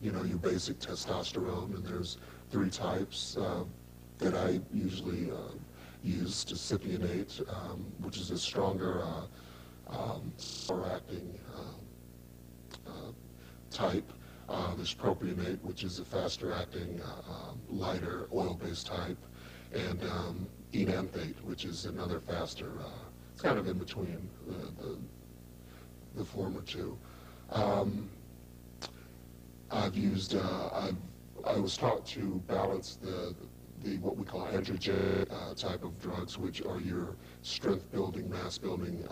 you know, your basic testosterone, and there's 3 types that I usually use: cypionate, which is a stronger, slower-acting type. There's propionate, which is a faster-acting, lighter, oil-based type, and enanthate, which is another faster. It's kind of in between the former 2. I've used. I was taught to balance the what we call androgen type of drugs, which are your strength-building, mass-building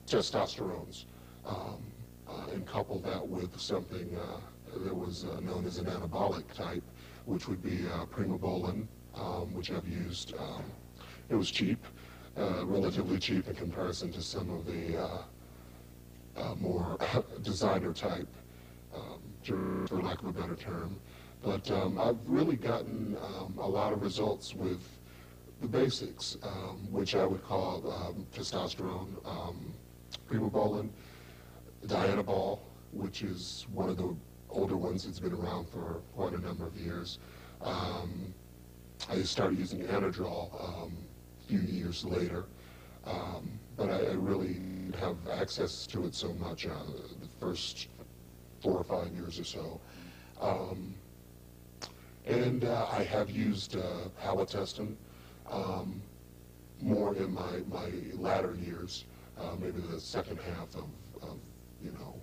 testosterones, and couple that with something that was known as an anabolic type, which would be primobolan, which I've used. It was cheap, relatively cheap in comparison to some of the more designer type, for lack of a better term. But I've really gotten a lot of results with the basics, which I would call testosterone, primobolan, dianabol, which is one of the older ones that's been around for quite a number of years. I started using anadrol a few years later, but I really didn't have access to it so much the first 4 or 5 years or so. And I have used halotestin more in my latter years, maybe the second half of you know,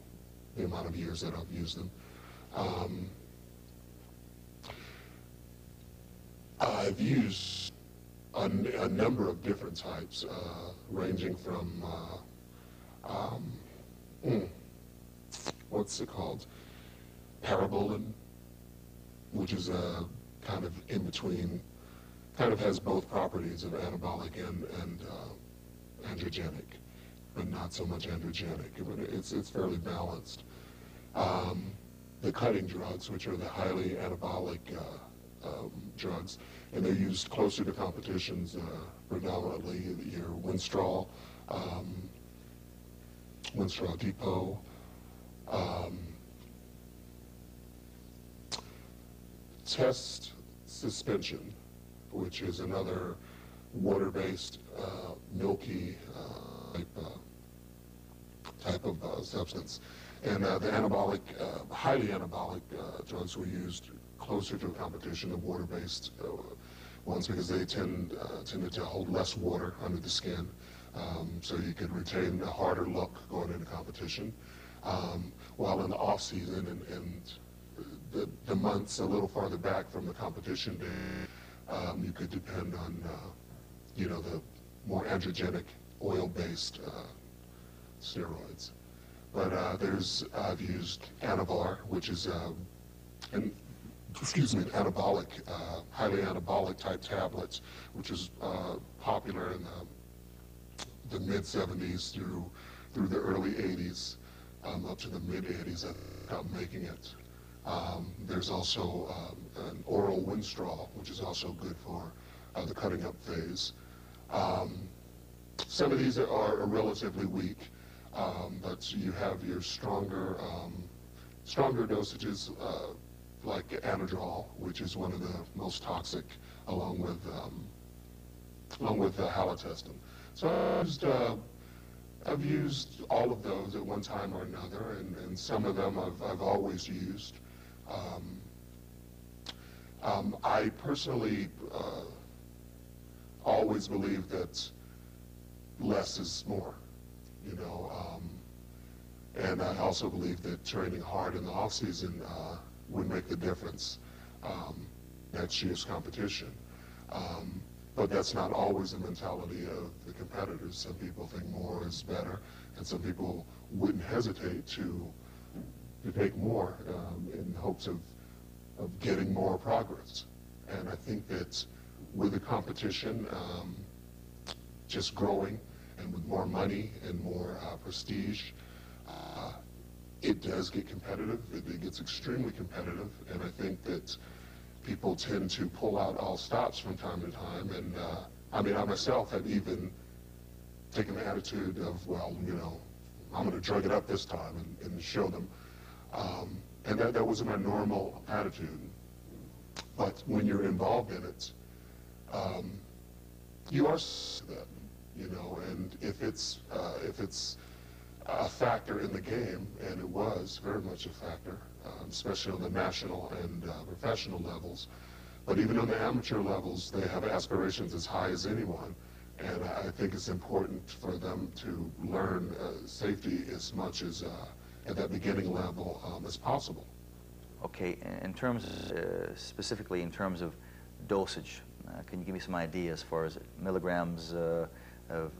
the amount of years that I've used them. I've used a number of different types, ranging from, what's it called? Parabolan, which is a kind of in between, kind of has both properties of anabolic and androgenic, but not so much androgenic. It's fairly balanced. The cutting drugs, which are the highly anabolic drugs, and they're used closer to competitions, predominantly your Winstrol, Winstrol Depot, Test Suspension, which is another water-based, milky type of substance. And the anabolic, highly anabolic drugs were used closer to a competition, the water-based ones, because they tended to hold less water under the skin, so you could retain a harder look going into competition. While in the off-season and the months a little farther back from the competition day, you could depend on, you know, the more androgenic, oil-based steroids. But I've used Anavar, which is an anabolic, highly anabolic type tablets, which is popular in the mid-70s through the early 80s, up to the mid-80s. I stopped making it. There's also an oral Winstrol, which is also good for the cutting up phase. Some of these are relatively weak, but you have your stronger dosages, like anadrol, which is one of the most toxic, along with halotestin. So I've used all of those at one time or another, and some of them I've always used. I personally always believe that less is more, you know, and I also believe that training hard in the off season would make the difference. next year's competition. But that's not always the mentality of the competitors. Some people think more is better, and some people wouldn't hesitate to take more in hopes of getting more progress. And I think that with the competition just growing, and with more money and more prestige, it does get competitive. It gets extremely competitive, and I think that people tend to pull out all stops from time to time. And I mean, I myself have even taken the attitude of, well, you know, I'm going to drug it up this time and show them. And that wasn't my normal attitude. But when you're involved in it, you are that, you know, and if it's a factor in the game, and it was very much a factor, especially on the national and professional levels. But even on the amateur levels, they have aspirations as high as anyone. And I think it's important for them to learn safety as much as at that beginning level as possible. Okay, in terms, specifically in terms of dosage, can you give me some idea as far as milligrams that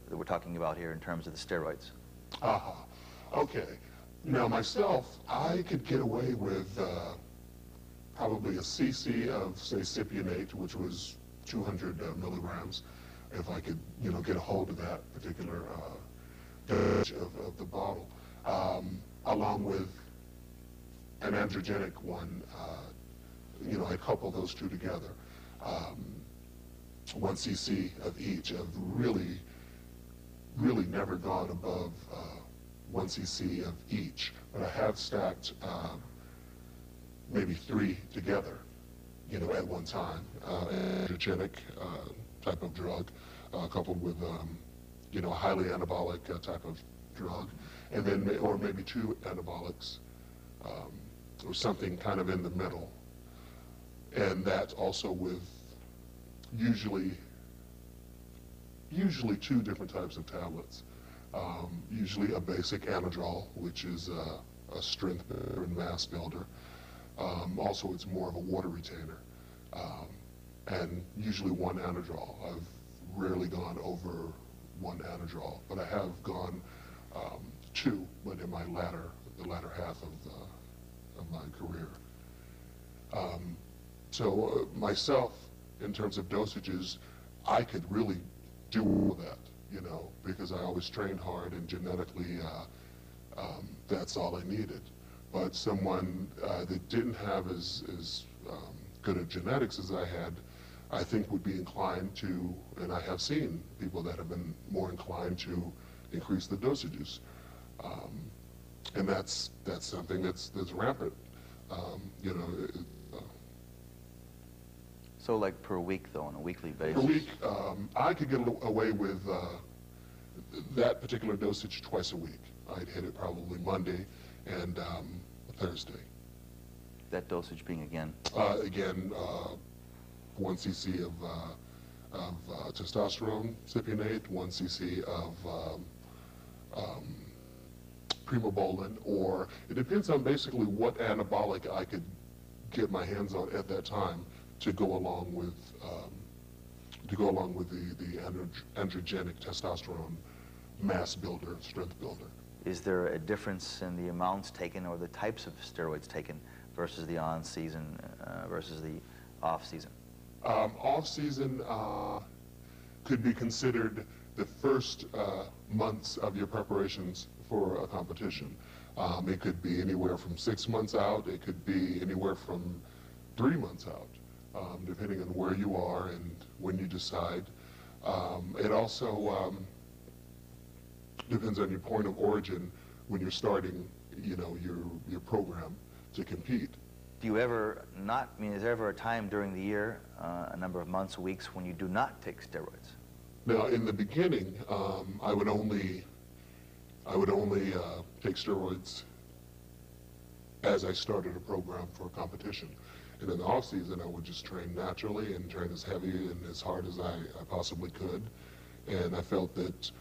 we're talking about here in terms of the steroids? Okay. Now myself, I could get away with probably a cc of, say, cypionate, which was 200 milligrams, if I could, you know, get a hold of that particular dosage of the bottle, along with an androgenic one. You know, I couple those two together. 1 cc of each. I've really never gone above 1 cc of each, but I have stacked maybe 3 together, you know, at one time. Androgenic type of drug, coupled with, you know, a highly anabolic type of drug, and then, or maybe 2 anabolics, or something kind of in the middle. And that also with usually 2 different types of tablets. Usually a basic anadrol, which is a strength builder and mass builder. Also, it's more of a water retainer. And usually 1 anadrol. I've rarely gone over 1 anadrol, but I have gone 2, but in the latter half of my career. So myself, in terms of dosages, I could really do all that, you know, because I always trained hard, and genetically that's all I needed. But someone that didn't have as good a genetics as I had, I think would be inclined to, and I have seen people that have been more inclined to increase the dosages. And that's something that's rampant, you know. So like per week, though, on a weekly basis? Per week, I could get away with that particular dosage twice a week. I'd hit it probably Monday and Thursday. That dosage being again? Again, 1 cc of testosterone cypionate, 1 cc of primobolan, or it depends on basically what anabolic I could get my hands on at that time to go along with the androgenic testosterone mass builder, strength builder. Is there a difference in the amounts taken or the types of steroids taken versus the on-season versus the off-season? Off-season could be considered the first months of your preparations for a competition. It could be anywhere from 6 months out. It could be anywhere from 3 months out, depending on where you are and when you decide. It also depends on your point of origin when you're starting, you know, your program to compete. Do you ever not, I mean, is there ever a time during the year, a number of months, weeks, when you do not take steroids? Now, in the beginning, I would only take steroids as I started a program for a competition. And in the off season, I would just train naturally and train as heavy and as hard as I possibly could. And I felt that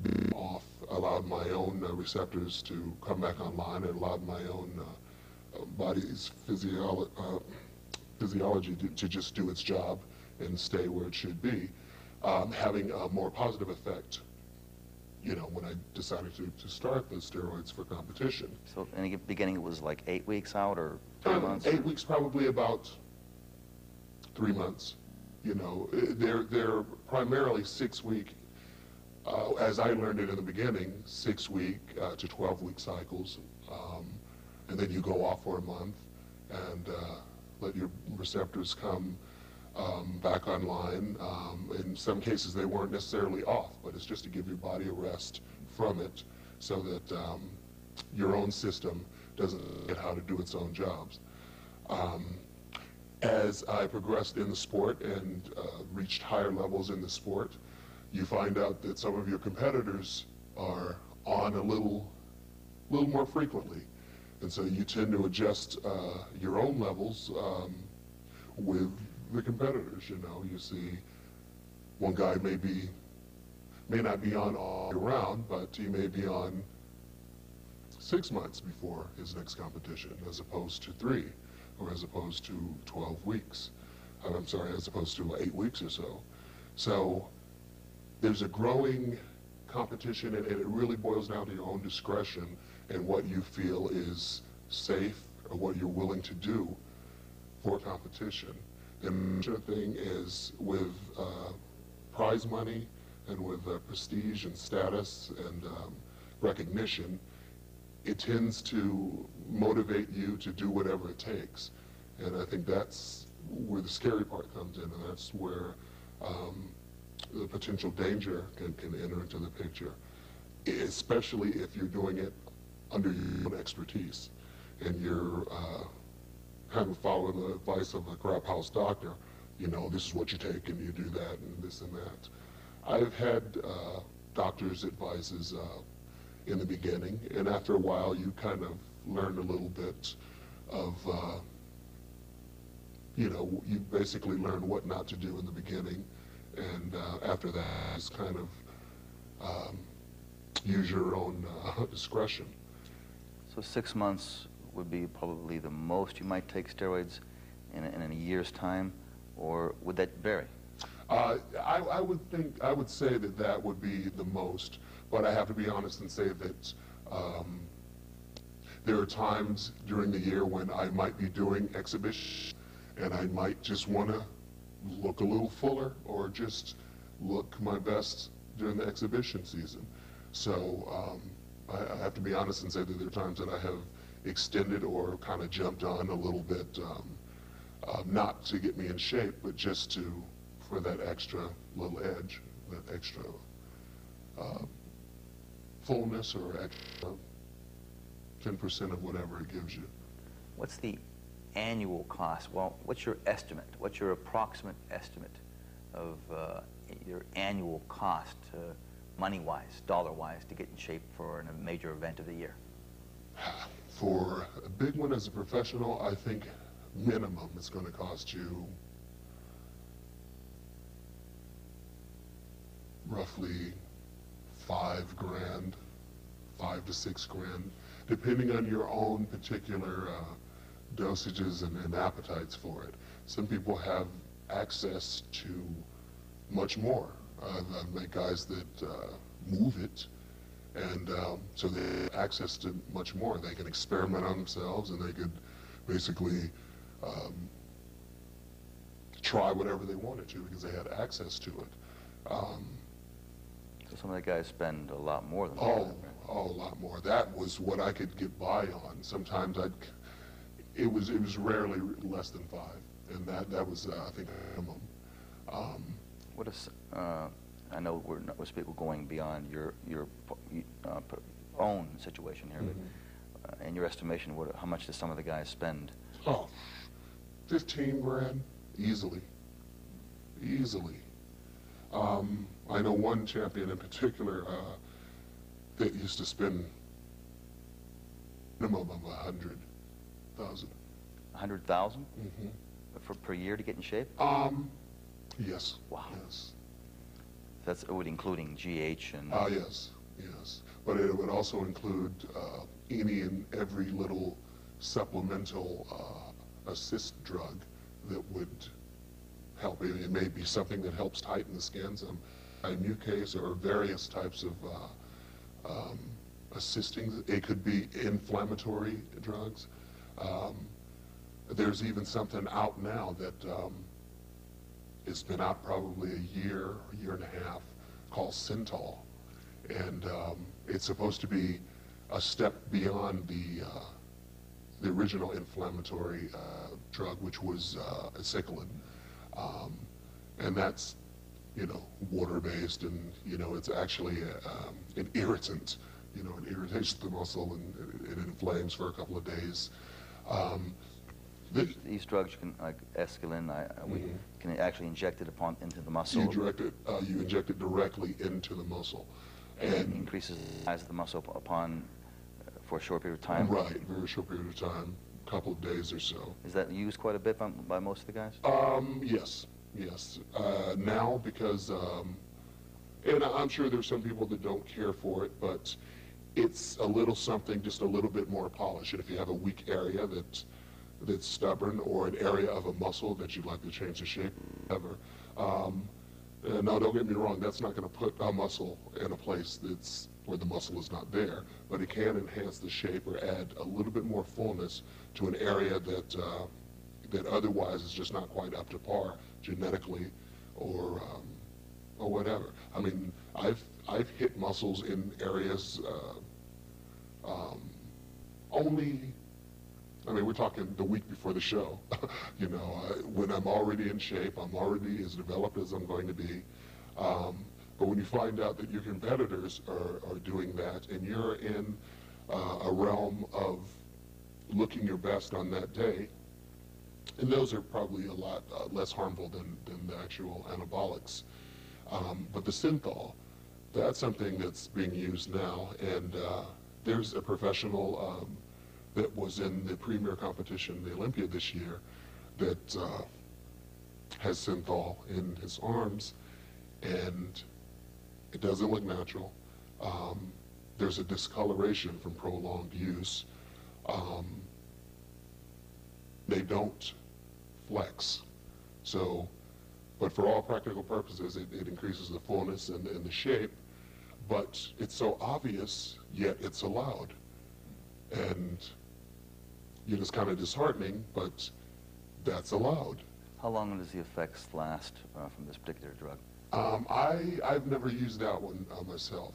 being off allowed my own receptors to come back online, and allowed my own body's physiology to just do its job and stay where it should be, having a more positive effect, you know, when I decided to start the steroids for competition. So in the beginning it was like 8 weeks out or 3 months? 8 weeks, probably about 3 months. You know, they're primarily 6-week, as I learned it in the beginning, 6-week to 12-week cycles. And then you go off for a month and let your receptors come back online. In some cases they weren't necessarily off, but it's just to give your body a rest from it so that your own system doesn't get how to do its own jobs. As I progressed in the sport and reached higher levels in the sport, you find out that some of your competitors are on a little more frequently. And so you tend to adjust your own levels with the competitors. You know, you see one guy may not be on all year round, but he may be on 6 months before his next competition, as opposed to 3, or as opposed to 12 weeks. I'm sorry, as opposed to 8 weeks or so. So there's a growing competition, and it really boils down to your own discretion and what you feel is safe or what you're willing to do for competition. And the thing is with prize money and with prestige and status and recognition, it tends to motivate you to do whatever it takes. And I think that's where the scary part comes in, and that's where the potential danger can enter into the picture, especially if you're doing it under your own expertise and you're kind of following the advice of a crap house doctor. You know, this is what you take and you do that and this and that. I've had doctors' advices in the beginning, and after a while you kind of learn a little bit of, you know, you basically learn what not to do in the beginning, and after that it's kind of use your own discretion. So 6 months would be probably the most you might take steroids in a year's time, or would that vary? I would say that that would be the most, but I have to be honest and say that there are times during the year when I might be doing exhibition and I might just want to look a little fuller or just look my best during the exhibition season. So I have to be honest and say that there are times that I have extended or kind of jumped on a little bit, not to get me in shape, but just for that extra little edge, that extra fullness or extra 10% of whatever it gives you. What's the annual cost? Well, what's your estimate? What's your approximate estimate of your annual cost, money-wise, dollar-wise, to get in shape for a major event of the year? For a big one as a professional, I think minimum it's going to cost you roughly $5 grand, $5 to $6 grand, depending on your own particular dosages and appetites for it. Some people have access to much more. I've met guys that move it, and so they have access to much more. They can experiment on themselves, and they could basically try whatever they wanted to because they had access to it. So some of the guys spend a lot more than that. A lot more. That was what I could get by on. Sometimes it was rarely less than 5, and that was I think a minimum. What is I know we're going beyond your own situation here, but in your estimation, how much does some of the guys spend? Oh, 15 grand, easily. I know one champion in particular that used to spend minimum of 100,000. 100,000? Per year to get in shape? Yes. Wow. Yes. That's including GH and... Yes. But it would also include any and every little supplemental assist drug that would help. It may be something that helps tighten the skin, some mucase or various types of assisting. It could be inflammatory drugs. There's even something out now that it's been out probably a year and a half, called Synthol. And it's supposed to be a step beyond the original inflammatory drug, which was aceclidine. And that's, you know, water-based, and, you know, it's actually an irritant. You know, it irritates the muscle, and it inflames for a couple of days. These drugs, you can, like escalin, we can actually inject it into the muscle. You inject it directly into the muscle. And it increases the size of the muscle for a short period of time? Right, very short period of time, a couple of days or so. Is that used quite a bit by most of the guys? Yes. Now, because, and I'm sure there's some people that don't care for it, but it's a little something, just a little bit more polish. And if you have a weak area that's stubborn, or an area of a muscle that you'd like to change the shape, whatever. Now, don't get me wrong, that's not going to put a muscle in a place where the muscle is not there, but it can enhance the shape or add a little bit more fullness to an area that otherwise is just not quite up to par genetically or whatever. I mean, I've hit muscles in areas I mean, we're talking the week before the show. You know, when I'm already in shape, I'm already as developed as I'm going to be. But when you find out that your competitors are doing that, and you're in a realm of looking your best on that day, and those are probably a lot less harmful than the actual anabolics. But the Synthol, that's something that's being used now, and there's a professional that was in the premier competition, the Olympia this year, that has Synthol in his arms, and it doesn't look natural. There's a discoloration from prolonged use. They don't flex. So, but for all practical purposes, it increases the fullness and the shape, but it's so obvious, yet it's allowed. And you know, it's kind of disheartening, but that's allowed. How long does the effects last from this particular drug? I've never used that one myself,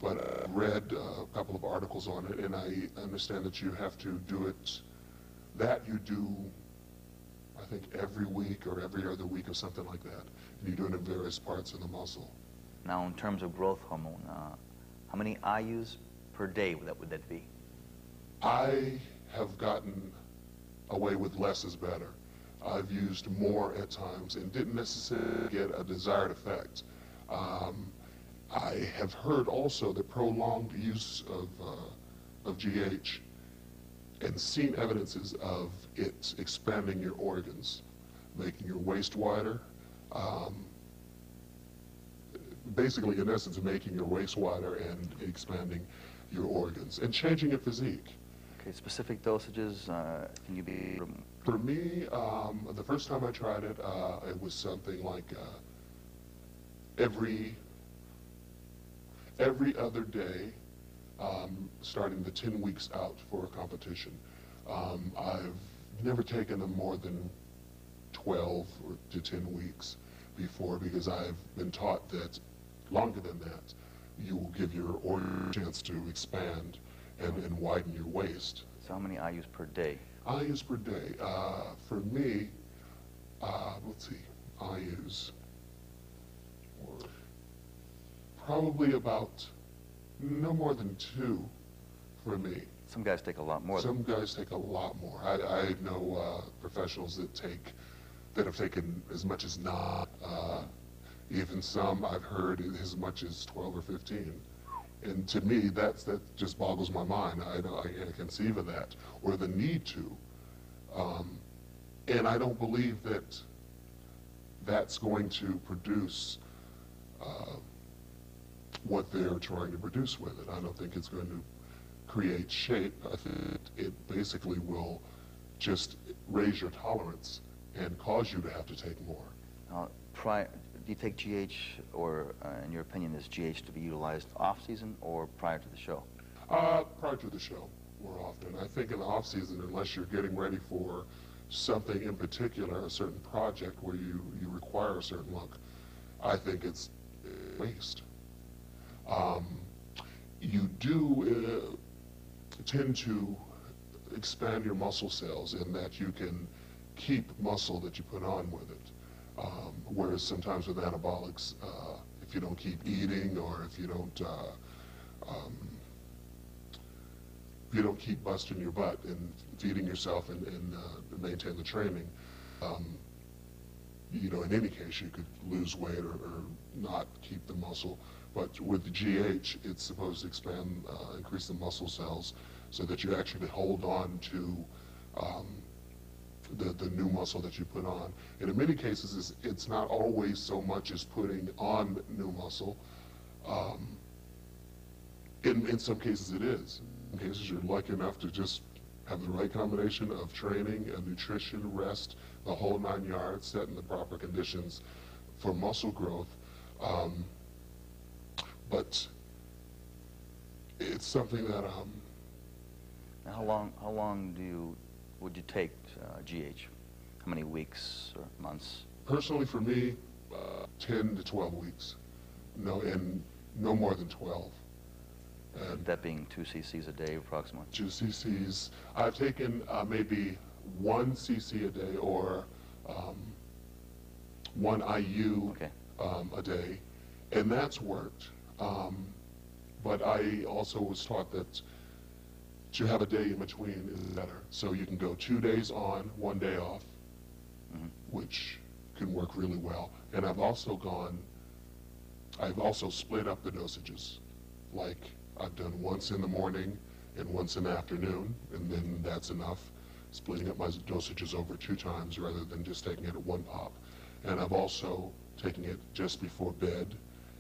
but I've read a couple of articles on it, and I understand that you have to do it, that you do, I think, every week or every other week or something like that. And you do it in various parts of the muscle. Now, in terms of growth hormone, how many IUs per day would that be? I have gotten away with less is better. I've used more at times and didn't necessarily get a desired effect. I have heard also that prolonged use of GH and seen evidences of it expanding your organs, making your waist wider, basically in essence making your waist wider and expanding your organs and changing your physique. Okay, specific dosages, can you be? For me, the first time I tried it, it was something like every other day, starting the 10 weeks out for a competition. I've never taken them more than 12 to 10 weeks before, because I've been taught that longer than that, you will give your organ a chance to expand and widen your waist. So how many IUs per day? IUs per day. For me, let's see, IUs. Probably about no more than 2 for me. Some guys take a lot more. Some guys take a lot more. I know professionals that have taken as much as 9. Even some I've heard as much as 12 or 15. And to me, that just boggles my mind. I can't conceive of that, or the need to. And I don't believe that that's going to produce what they're trying to produce with it. I don't think it's going to create shape. I think it basically will just raise your tolerance and cause you to have to take more. Do you take GH, or in your opinion, is GH to be utilized off-season or prior to the show? Prior to the show, more often. I think in the off-season, unless you're getting ready for something in particular, a certain project where you require a certain look, I think it's waste. You do tend to expand your muscle cells in that you can keep muscle that you put on with it. Whereas sometimes with anabolics, if you don't keep eating, or if you don't keep busting your butt and feeding yourself and maintain the training, you know, in any case, you could lose weight or not keep the muscle. But with the GH, it's supposed to expand, increase the muscle cells so that you actually hold on to the new muscle that you put on. And in many cases, it's not always so much as putting on new muscle. In some cases it is. In cases you're lucky enough to just have the right combination of training and nutrition, rest, the whole 9 yards, set in the proper conditions for muscle growth. But it's something that Now, how long would you take GH? How many weeks or months? personally for me, 10 to 12 weeks. No, and no more than 12. And That being 2 cc's a day approximately? 2 cc's. I've taken maybe 1 cc a day, or 1 IU Okay. a day, and that's worked. But I also was taught that to have a day in between is better. So you can go 2 days on, 1 day off, which can work really well. And I've also split up the dosages. Like I've done once in the morning and once in the afternoon, and then that's enough. Splitting up my dosages over 2 times rather than just taking it at 1 pop. And I've also taken it just before bed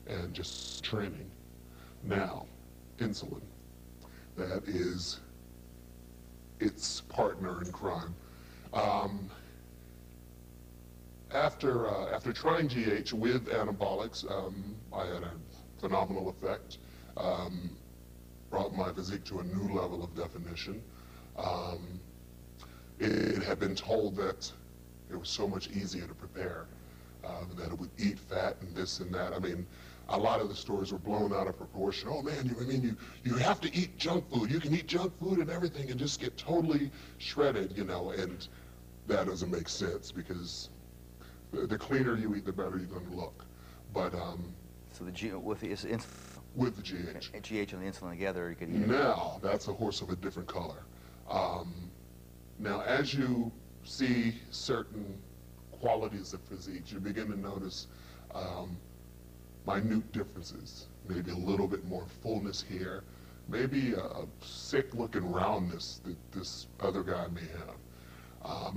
and just training. Now, insulin. That is its partner in crime. After trying GH with anabolics, I had a phenomenal effect. Brought my physique to a new level of definition. It had been told that it was so much easier to prepare, that it would eat fat and this and that. I mean, a lot of the stories were blown out of proportion. Oh man, you have to eat junk food. You can eat junk food and everything and just get totally shredded, you know, and that doesn't make sense, because the cleaner you eat, the better you're going to look. But So with the GH. GH and the insulin together, you could eat it. Now, that's a horse of a different color. Now, as you see certain qualities of physique, you begin to notice minute differences. Maybe a little bit more fullness here, maybe a sick-looking roundness that this other guy may have.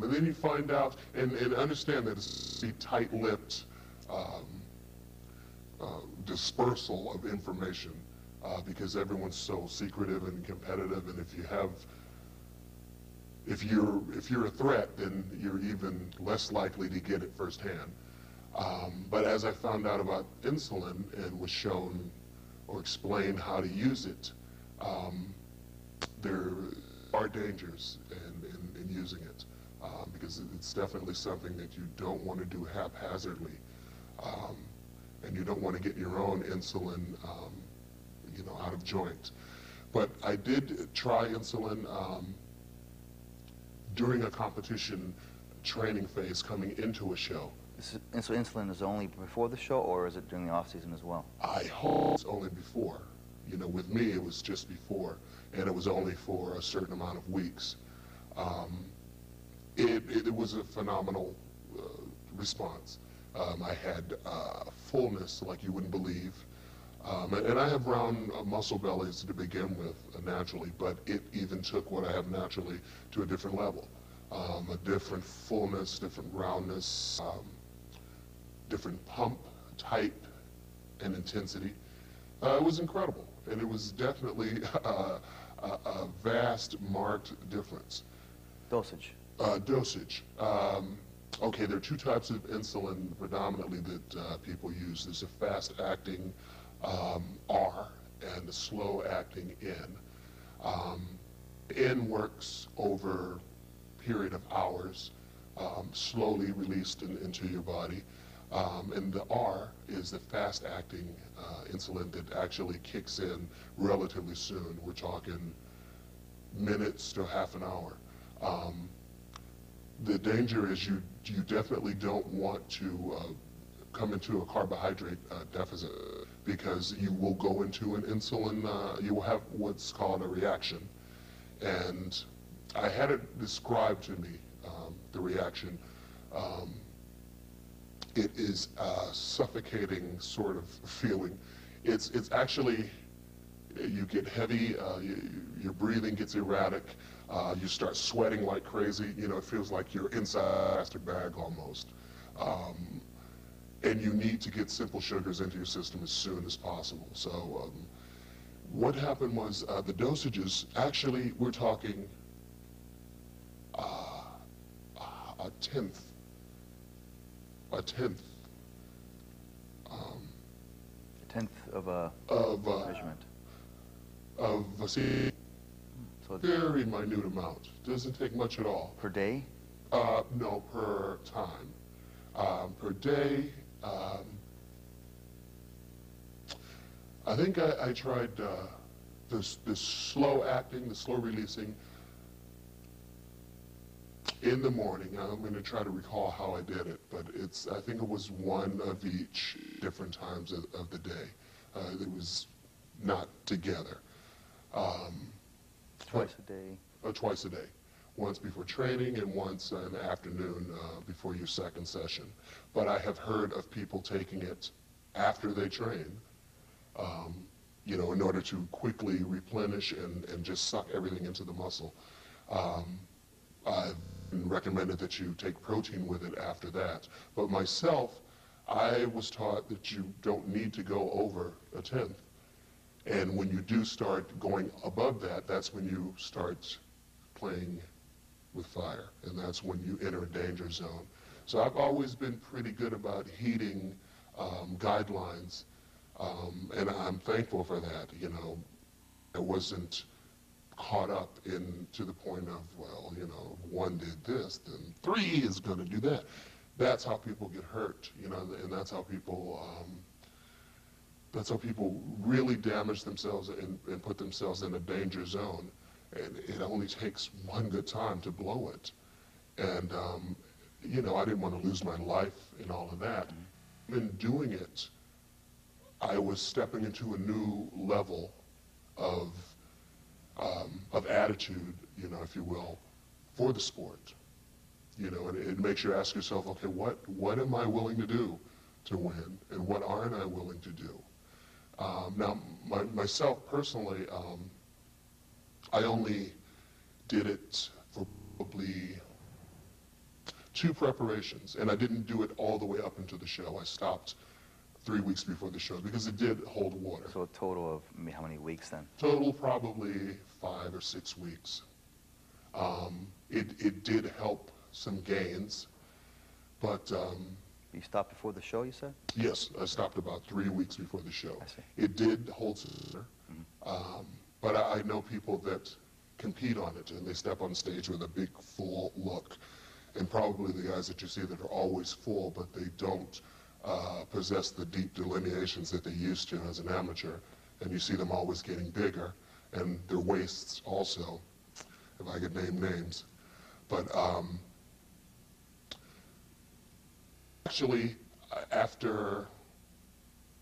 And then you find out and understand that it's a tight-lipped dispersal of information, because everyone's so secretive and competitive, and if you're a threat, then you're even less likely to get it firsthand. But as I found out about insulin and was shown or explained how to use it, there are dangers in using it, because it's definitely something that you don't want to do haphazardly, and you don't want to get your own insulin, you know, out of joint. But I did try insulin during a competition training phase coming into a show. So insulin is only before the show, or is it during the off season as well? I hope it's only before. You know, with me it was just before, and it was only for a certain amount of weeks. It was a phenomenal response. I had fullness like you wouldn't believe. And I have round muscle bellies to begin with naturally, but it even took what I have naturally to a different level. A different fullness, different roundness, different pump type and intensity. It was incredible, and it was definitely a vast, marked difference. Dosage? Dosage. Okay, there are two types of insulin predominantly that people use. There's a fast-acting R and a slow-acting N. N works over a period of hours, slowly released into your body. And the R is the fast-acting insulin that actually kicks in relatively soon. We're talking minutes to half an hour. The danger is you definitely don't want to come into a carbohydrate deficit because you will go into an insulin, you will have what's called a reaction. And I had it described to me, the reaction. It is a suffocating sort of feeling. It's actually, you get heavy, your breathing gets erratic, you start sweating like crazy, you know, it feels like you're inside a plastic bag almost. And you need to get simple sugars into your system as soon as possible. So what happened was the dosages, actually we're talking a tenth. A tenth of a measurement. Of a So very minute amount. Doesn't take much at all. per day? No, per time. Per day, I think I tried this slow acting, the slow releasing in the morning. I'm going to try to recall how I did it, but I think it was one of each different times of the day. It was not together. Twice a day? Twice a day. Once before training and once in the afternoon before your second session. But I have heard of people taking it after they train, you know, in order to quickly replenish and just suck everything into the muscle. I've recommended that you take protein with it after that. But myself, I was taught that you don't need to go over a tenth. And when you do start going above that, that's when you start playing with fire. And that's when you enter a danger zone. So I've always been pretty good about heeding guidelines. And I'm thankful for that, you know. I wasn't caught up to the point of, well, you know, one did this, then three is going to do that. That's how people get hurt, you know, and that's how people really damage themselves and put themselves in a danger zone. And it only takes one good time to blow it. And, you know, I didn't want to lose my life and all of that. In doing it, I was stepping into a new level of attitude, you know, if you will, for the sport. You know, and it makes you ask yourself, okay, what am I willing to do to win, and what aren't I willing to do? Now, myself personally, I only did it for probably 2 preparations, and I didn't do it all the way up into the show. I stopped 3 weeks before the show because it did hold water. So a total of how many weeks then? Total probably 5 or 6 weeks. It did help some gains, but You stopped before the show, you said? yes, I stopped about 3 weeks before the show. I see. It did hold water, but I know people that compete on it, and they step on stage with a big full look, and probably the guys that you see that are always full, but they don't possess the deep delineations that they used to as an amateur, and you see them always getting bigger, and their waists also, if I could name names. But actually, after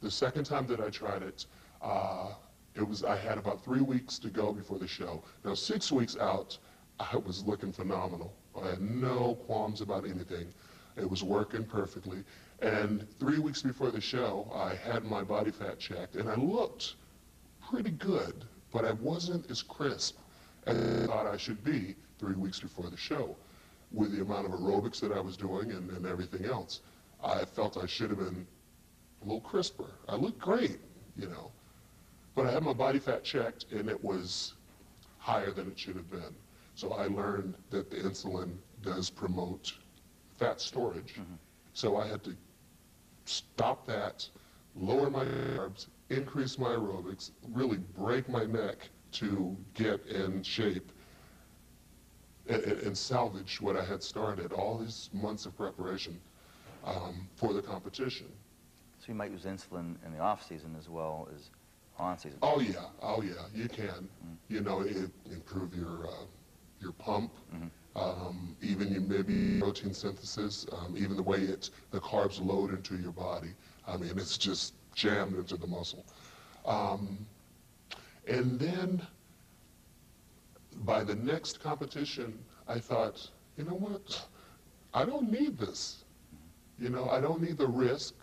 the second time that I tried it, I had about 3 weeks to go before the show. Now, 6 weeks out, I was looking phenomenal. I had no qualms about anything. It was working perfectly. And 3 weeks before the show, I had my body fat checked, and I looked pretty good, but I wasn't as crisp as I thought I should be 3 weeks before the show. With the amount of aerobics that I was doing and everything else, I felt I should have been a little crisper. I looked great, you know. But I had my body fat checked, and it was higher than it should have been. So I learned that the insulin does promote fat storage. So I had to stop that, lower my carbs, increase my aerobics, really break my neck to get in shape and salvage what I had started, all these months of preparation for the competition. So you might use insulin in the off season as well as on season. Oh yeah, you can. You know, it improve your pump, even your maybe protein synthesis, even the way the carbs load into your body. I mean, it's just jammed into the muscle. And then by the next competition, I thought, you know what? I don't need this. You know, I don't need the risk.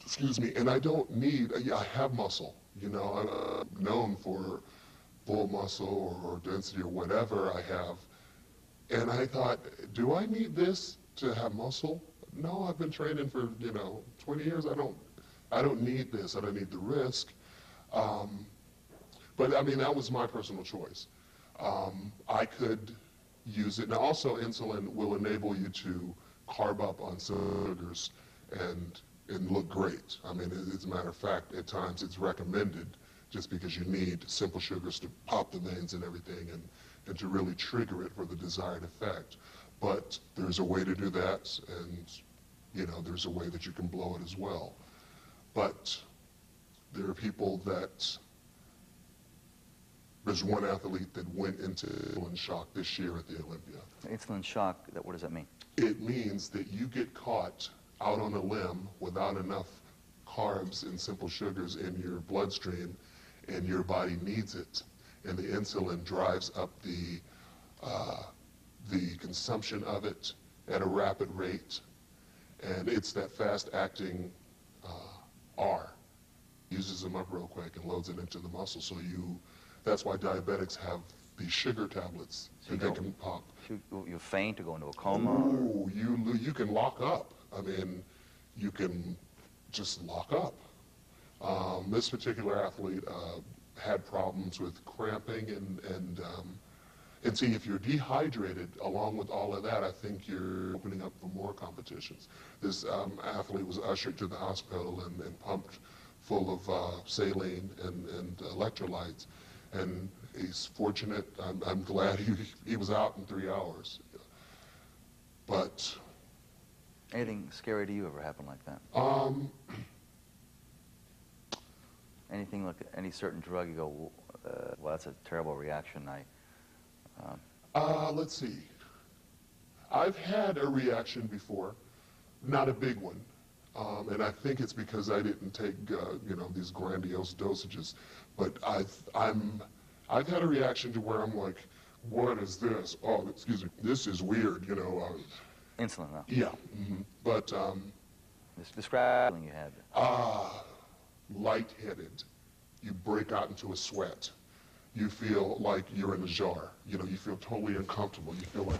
Excuse me, and I don't need, I have muscle. You know, I'm known for full muscle or density or whatever I have. And I thought, do I need this to have muscle? No, I've been training for, 20 years. I don't need this. I don't need the risk. But I mean, that was my personal choice. I could use it. Now also insulin will enable you to carb up on sugars and look great. I mean, as a matter of fact, at times it's recommended just because you need simple sugars to pop the veins and everything and to really trigger it for the desired effect. But there's a way to do that, and there's a way that you can blow it as well. But there are people there's one athlete that went into insulin shock this year at the Olympia. Insulin shock, what does that mean? It means that you get caught out on a limb without enough carbs and simple sugars in your bloodstream, and your body needs it. And the insulin drives up the consumption of it at a rapid rate. And it's that fast-acting R. Uses them up real quick and loads it into the muscle. So that's why diabetics have these sugar tablets that they can pop. You faint or go into a coma? Oh, you can lock up. I mean, you can just lock up. This particular athlete had problems with cramping and see, if you're dehydrated along with all of that, I think you're opening up for more competitions. This athlete was ushered to the hospital and pumped full of saline and electrolytes. And he's fortunate. I'm glad he was out in 3 hours. But anything scary to you ever happen like that? Anything like any certain drug you go, well, that's a terrible reaction. Let's see. I've had a reaction before, not a big one. And I think it's because I didn't take, these grandiose dosages. But I've had a reaction to where I'm like, what is this? Oh, excuse me, this is weird, Insulin, though. Yeah. But describe the feeling you had. Lightheaded. You break out into a sweat. You feel like you're in a jar. You feel totally uncomfortable. You feel like,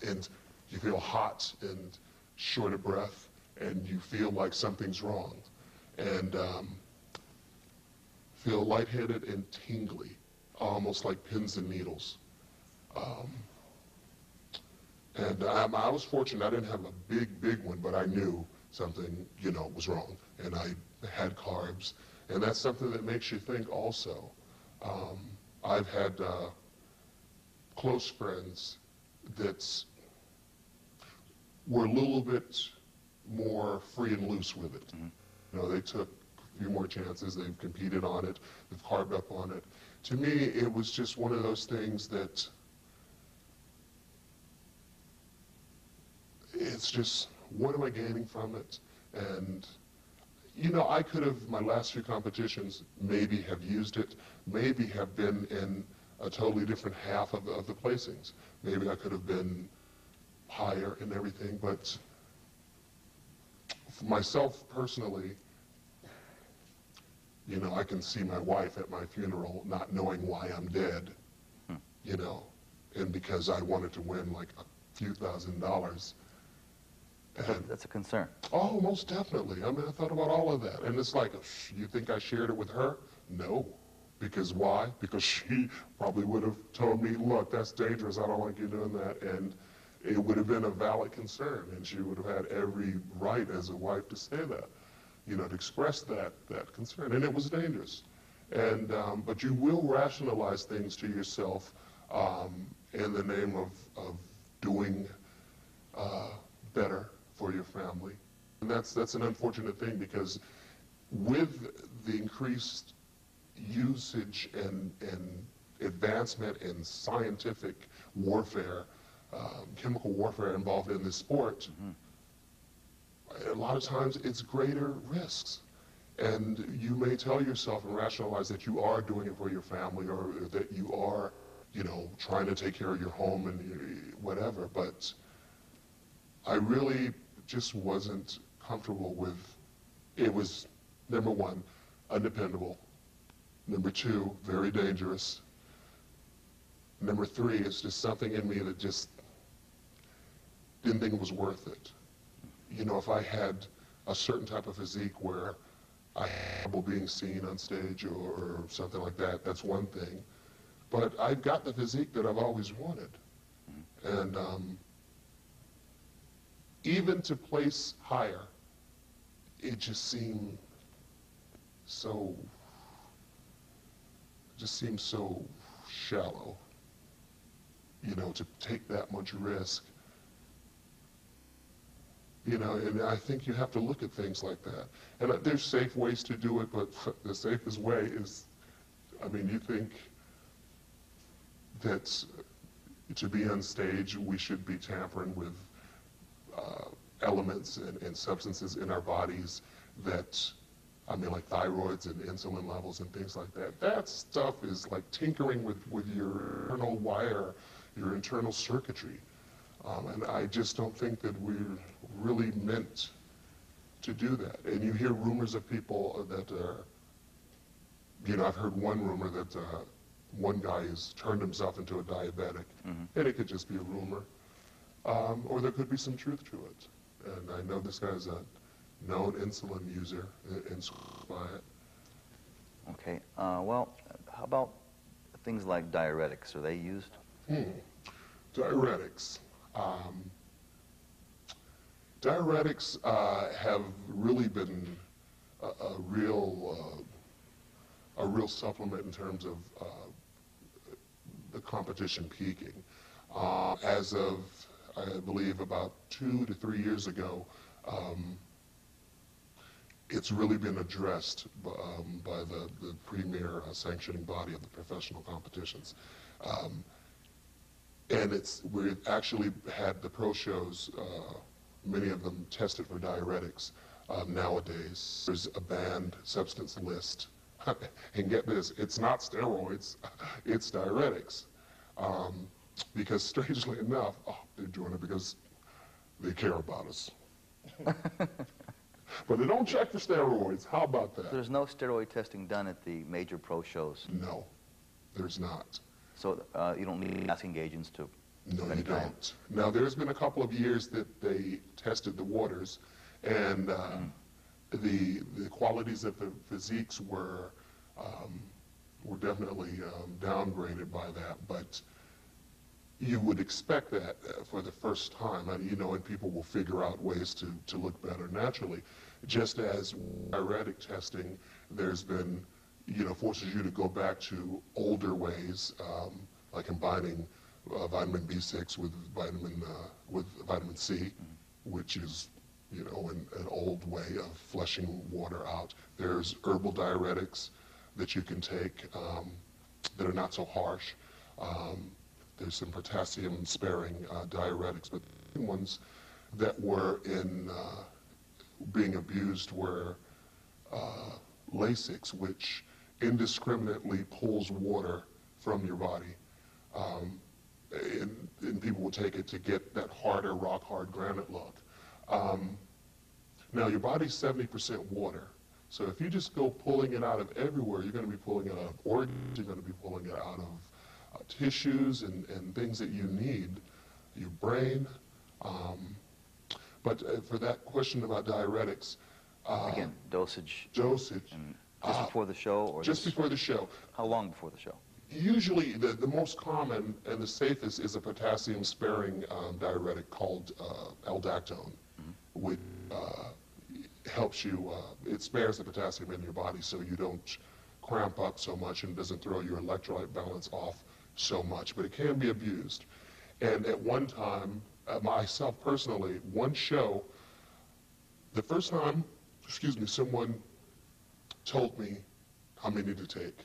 and you feel hot and short of breath, and you feel like something's wrong. And feel lightheaded and tingly, almost like pins and needles. And I was fortunate. I didn't have a big one, but I knew something, was wrong. And I had carbs. And that's something that makes you think also. I've had close friends that were a little bit more free and loose with it. They took a few more chances. They've competed on it. They've carved up on it. To me, it was just one of those things that it's just, what am I gaining from it? And, I could have, my last few competitions, maybe have used it, maybe have been in a totally different half of the placings. Maybe I could have been higher and everything, but for myself personally, I can see my wife at my funeral not knowing why I'm dead, and because I wanted to win like a few $1,000s. That's a concern. Oh, most definitely. I mean, I thought about all of that. And it's like, you think I shared it with her? No. Because why? Because she probably would have told me, look, that's dangerous, I don't like you doing that, and it would have been a valid concern, and she would have had every right as a wife to say that, you know, to express that concern, and it was dangerous. And, but you will rationalize things to yourself in the name of doing better for your family. And that's an unfortunate thing, because with the increased usage and advancement in scientific warfare, chemical warfare involved in this sport, a lot of times it's greater risks. And you may tell yourself and rationalize that you are doing it for your family, or that you are, you know, trying to take care of your home and whatever, but I really just wasn't comfortable with, it was, number one, undependable. Number two, very dangerous. Number three, it's just something in me that just didn't think it was worth it. You know, if I had a certain type of physique where I had trouble being seen on stage or something like that, that's one thing. But I've got the physique that I've always wanted. And even to place higher, it just seemed so, shallow, you know, to take that much risk. You know, and I think you have to look at things like that. And there's safe ways to do it, but the safest way is, I mean, you think that to be on stage, we should be tampering with elements and substances in our bodies that, I mean, like thyroids and insulin levels and things like that. That stuff is like tinkering with your internal wire, your internal circuitry. And I just don't think that we're really meant to do that. And you hear rumors of people that you know, I've heard one rumor that one guy has turned himself into a diabetic, and it could just be a rumor. Or there could be some truth to it. And I know this guy's a known insulin user and by it. Okay. Well, how about things like diuretics? Are they used? Diuretics. Diuretics have really been a real supplement in terms of the competition peaking. As of, I believe, about 2 to 3 years ago, it's really been addressed by the premier sanctioning body of the professional competitions. And we've actually had the pro shows, many of them tested for diuretics. Nowadays, there's a banned substance list. And get this, it's not steroids, it's diuretics. Because strangely enough, they're doing it because they care about us. But they don't check for steroids. How about that? There's no steroid testing done at the major pro shows? No, there's not. So you don't need masking agents to... No, you don't. Now, there's been a couple of years that they tested the waters, and the qualities of the physiques were definitely downgraded by that, but you would expect that for the first time, and, you know, and people will figure out ways to look better naturally. Just as diuretic testing, there's been, you know, forces you to go back to older ways, like combining vitamin B6 with vitamin C, which is, you know, an old way of flushing water out. There's herbal diuretics that you can take that are not so harsh. There's some potassium-sparing diuretics, but the ones that were being abused were Lasix, which indiscriminately pulls water from your body. And people will take it to get that harder, rock-hard granite look. Now, your body's 70% water. So if you just go pulling it out of everywhere, you're going to be pulling it out of organs, you're going to be pulling it out of tissues and things that you need, your brain. But for that question about diuretics, again, dosage. Dosage. Just before the show? Or just before the show. How long before the show? Usually, the most common and the safest is a potassium-sparing diuretic called aldactone, which helps you, it spares the potassium in your body so you don't cramp up so much and doesn't throw your electrolyte balance off so much, but it can be abused. And at one time, myself personally, one show, the first time, someone told me how many to take.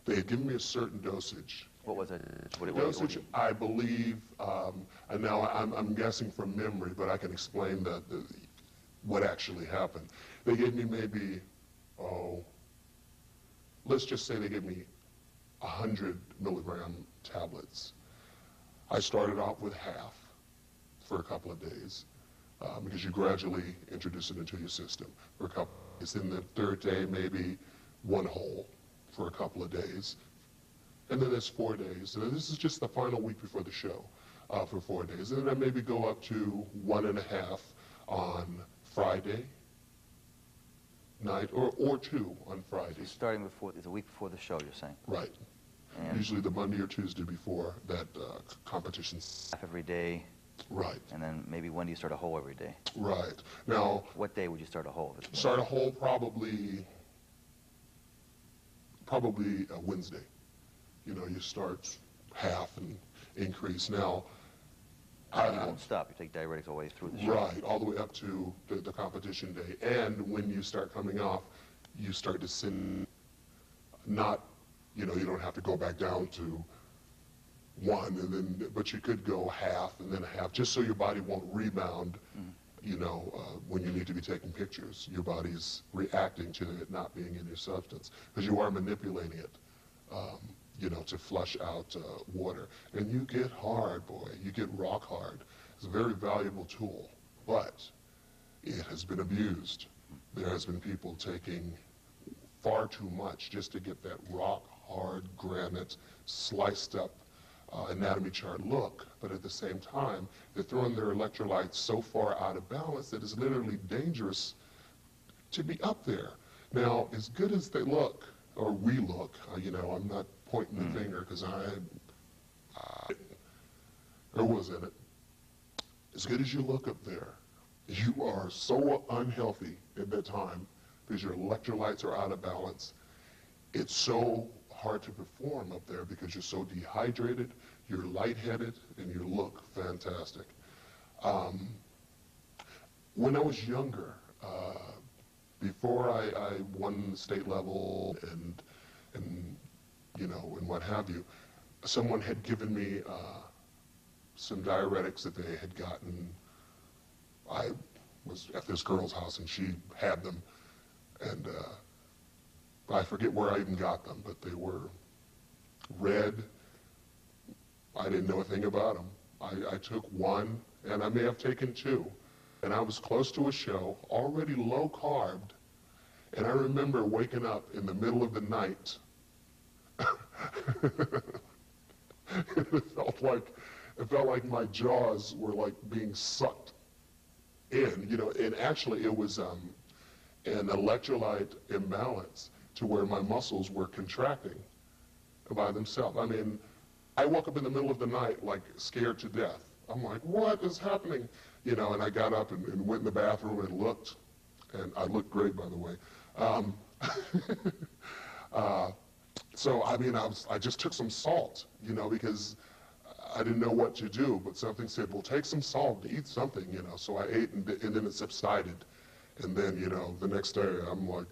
They had given me a certain dosage. What was it? Dosage, I believe, and now I'm guessing from memory, but I can explain what actually happened. They gave me maybe, let's just say they gave me 100 milligram tablets. I started off with half for a couple of days because you gradually introduce it into your system for a couple of days. Then the third day, maybe one whole for a couple of days. And then there's 4 days. And this is just the final week before the show for 4 days. And then I maybe go up to 1.5 on Friday night or 2 on Friday. So starting before, it's a week before the show, you're saying? Right. And usually the Monday or Tuesday before that competition. half every day. Right. And then maybe when do you start a whole every day? Right. Now, what day would you start a whole? Start a whole probably a Wednesday. You know, you start half and increase. Now, you won't stop. You take diuretics all the way through the show. Right, all the way up to the competition day. And when you start coming off, you start to sin, not, you know, you don't have to go back down to 1, and then, but you could go half and then half, just so your body won't rebound, you know, when you need to be taking pictures. Your body's reacting to it not being in your substance, because you are manipulating it, you know, to flush out water. And you get hard, boy. You get rock hard. It's a very valuable tool, but it has been abused. There has been people taking far too much just to get that rock hard granite sliced up anatomy chart look, but at the same time, they're throwing their electrolytes so far out of balance that it's literally dangerous to be up there. Now, as good as they look, or we look, you know, I'm not pointing the finger because or was in it. As good as you look up there, you are so unhealthy at that time because your electrolytes are out of balance. It's so hard to perform up there because you're so dehydrated, you're lightheaded, and you look fantastic. When I was younger, before I won state level and you know, and what have you, someone had given me some diuretics that they had gotten. I was at this girl's house and she had them, and I forget where I even got them, but they were red. I didn't know a thing about them. I took 1, and I may have taken 2, and I was close to a show, already low carbed, and I remember waking up in the middle of the night. It felt like my jaws were like being sucked in, you know, and actually it was an electrolyte imbalance to where my muscles were contracting by themselves. I mean, I woke up in the middle of the night like scared to death. I'm like, what is happening? You know, and I got up and went in the bathroom and looked, and I looked great, by the way. So, I mean, I just took some salt, you know, because I didn't know what to do, but something said, well, take some salt, eat something, you know. So I ate, and then it subsided. And then, you know, the next day, I'm like,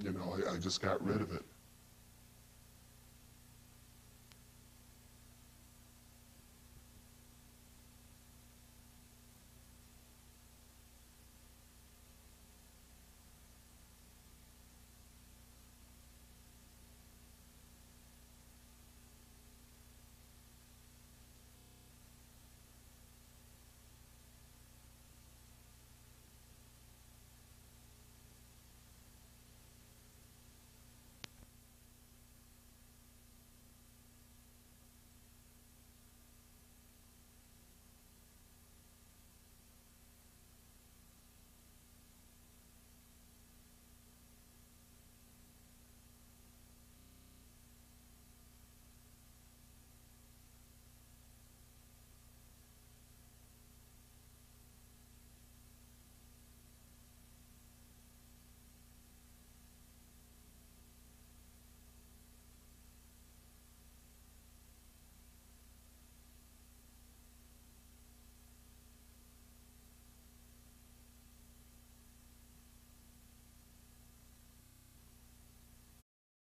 you know, I just got rid of it.